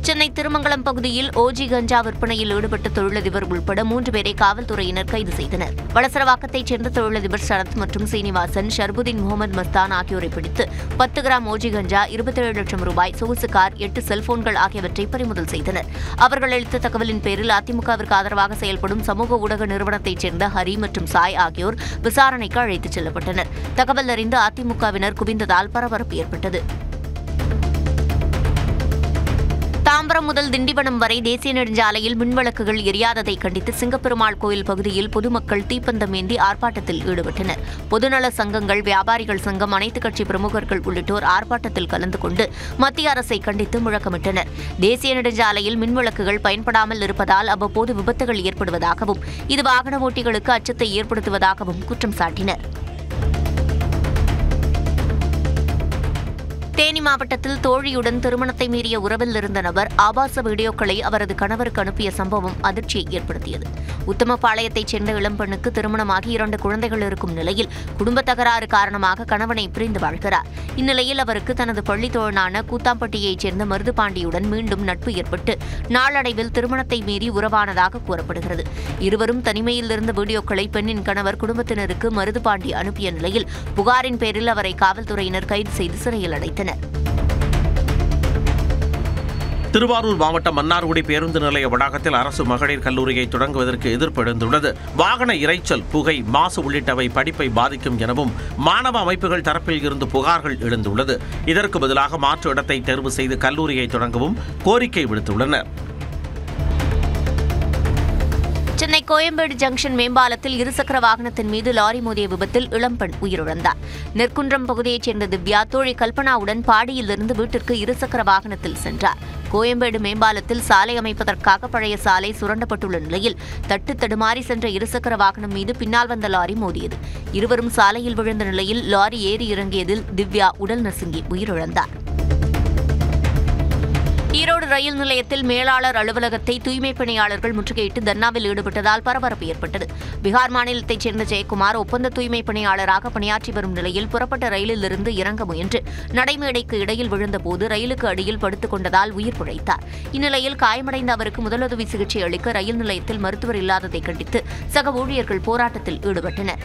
சென்னை திருமங்கலம் பகுதியில் ஓஜி கஞ்சா விற்பனையில் ஈடுபட்ட தொழிலதிபர் உள்பட 3 பேரை காவல்துறையினர் கைது செய்தனர். வளசரவாக்கத்தைச் சேர்ந்த தொழிலதிபர் சரத் மற்றும் சீனிவாசன், ஷர்புதீன் முகமது மஸ்தான் ஆகியோரை பிடித்து 10 கிராம் ஓஜி கஞ்சா, 27 லட்சம் ரூபாய், சொகுசு கார், 8 செல்போன்கள் ஆகியவற்றை பறிமுதல் செய்தனர். அவர்கள் அளித்த தகவலின் பேரில் அதிமுகவிற்கு ஆதரவாக செயல்படும் சமூக ஊடக நிறுவனத்தைச் சேர்ந்த ஹரி மற்றும் சாய் ஆகியோர் விசாரணைக்கு அழைத்துச் செல்லப்பட்டனர். தகவல் அறிந்து அதிமுகவினர் குவிந்ததால் பரபரப்பு ஏற்பட்டது. தாம்பரம் முதல் திண்டிவனம் வரை தேசிய நெடுஞ்சாலையில் மின்விளக்குகள் எரியாததை கண்டித்து சிங்கப்பெருமாள் கோயில் பகுதியில் பொதுமக்கள் தீப்பந்தம் ஏந்தி ஆர்ப்பாட்டத்தில் ஈடுபட்டனர். பொதுநல சங்கங்கள், வியாபாரிகள் சங்கம், அனைத்துக் கட்சி பிரமுகர்கள் உள்ளிட்டோர் ஆர்ப்பாட்டத்தில் கலந்து கொண்டு மத்திய அரசை கண்டித்து முழக்கமிட்டனர். தேசிய நெடுஞ்சாலையில் மின்விளக்குகள் பயன்படாமல் இருப்பதால் அவ்வப்போது விபத்துகள் ஏற்படுவதாகவும் இது வாகன ஓட்டிகளுக்கு அச்சத்தை ஏற்படுத்துவதாகவும் குற்றம் சாட்டினர். தேனி மாவட்டத்தில் தோழியுடன் திருமணத்தை மீறிய உறவில் இருந்த நபர் ஆபாச வீடியோக்களை அவரது கணவருக்கு அனுப்பிய சம்பவம் அதிர்ச்சியை ஏற்படுத்தியது. உத்தமபாளையத்தைச் சேர்ந்த இளம்பெண்ணுக்கு திருமணமாகி 2 குழந்தைகள் இருக்கும் நிலையில் குடும்ப தகராறு காரணமாக கணவனை பிரிந்து வாழ்கிறார். இந்நிலையில் அவருக்கு தனது பள்ளி தோழனான கூத்தாம்பட்டியைச் சேர்ந்த மருதுபாண்டியுடன் மீண்டும் நட்பு ஏற்பட்டு நாளடைவில் திருமணத்தை மீறி உறவானதாக கூறப்படுகிறது. இருவரும் தனிமையில் இருந்த வீடியோக்களை பெண்ணின் கணவர் குடும்பத்தினருக்கு மருதுபாண்டி அனுப்பிய நிலையில் புகாரின் பேரில் அவரை காவல்துறையினர் கைது செய்து சிறையில் அடைத்தனர். திருவாரூர் மாவட்டம் மன்னார்குடி பேருந்து நிலைய வளாகத்தில் அரசு மகளிர் கல்லூரியை தொடங்குவதற்கு எதிர்ப்பு எழுந்துள்ளது. வாகன இரைச்சல், புகை, மாசு உள்ளிட்டவை படிப்பை பாதிக்கும் எனவும் மாணவ அமைப்புகள் தரப்பில் இருந்து புகார்கள் எழுந்துள்ளது. இதற்கு பதிலாக மாற்று இடத்தை தேர்வு செய்து கல்லூரியை தொடங்கவும் கோரிக்கை விடுத்துள்ளனர். சென்னை கோயம்பேடு ஜங்ஷன் மேம்பாலத்தில் இருசக்கர வாகனத்தின் மீது லாரி மோதிய விபத்தில் இளம்பெண் உயிரிழந்தார். நெற்குன்றம் பகுதியைச் சேர்ந்த திவ்யா தோழி கல்பனாவுடன் பாடியிலிருந்து வீட்டிற்கு இருசக்கர வாகனத்தில் சென்றார். கோயம்பேடு மேம்பாலத்தில் சாலை அமைப்பதற்காக பழைய சாலை சுரண்டப்பட்டுள்ள நிலையில் தட்டு தடுமாறி சென்ற இருசக்கர வாகனம் மீது பின்னால் வந்த லாரி மோதியது. இருவரும் சாலையில் விழுந்த நிலையில் லாரி ஏறி இறங்கியதில் திவ்யா உடல் நசுங்கி உயிரிழந்தார். ஈரோடு ரயில் நிலையத்தில் மேலாளர் அலுவலகத்தை தூய்மைப் பணியாளர்கள் முற்றுகையிட்டு தர்ணாவில் ஈடுபட்டதால் பரபரப்பு ஏற்பட்டது. பீகார் மாநிலத்தைச் சேர்ந்த ஜெயக்குமார் ஒப்பந்த தூய்மைப் பணியாளராக பணியாற்றி வரும் நிலையில் புறப்பட்ட ரயிலிலிருந்து இறங்க முயன்று நடைமேடைக்கு இடையில் விழுந்தபோது ரயிலுக்கு அடியில் படுத்துக் கொண்டதால் உயிர் பிழைத்தார். இந்நிலையில் காயமடைந்த அவருக்கு முதலுதவி சிகிச்சை அளிக்க ரயில் நிலையத்தில் மருத்துவர் இல்லாததை கண்டித்து சக ஊழியர்கள் போராட்டத்தில் ஈடுபட்டனர்.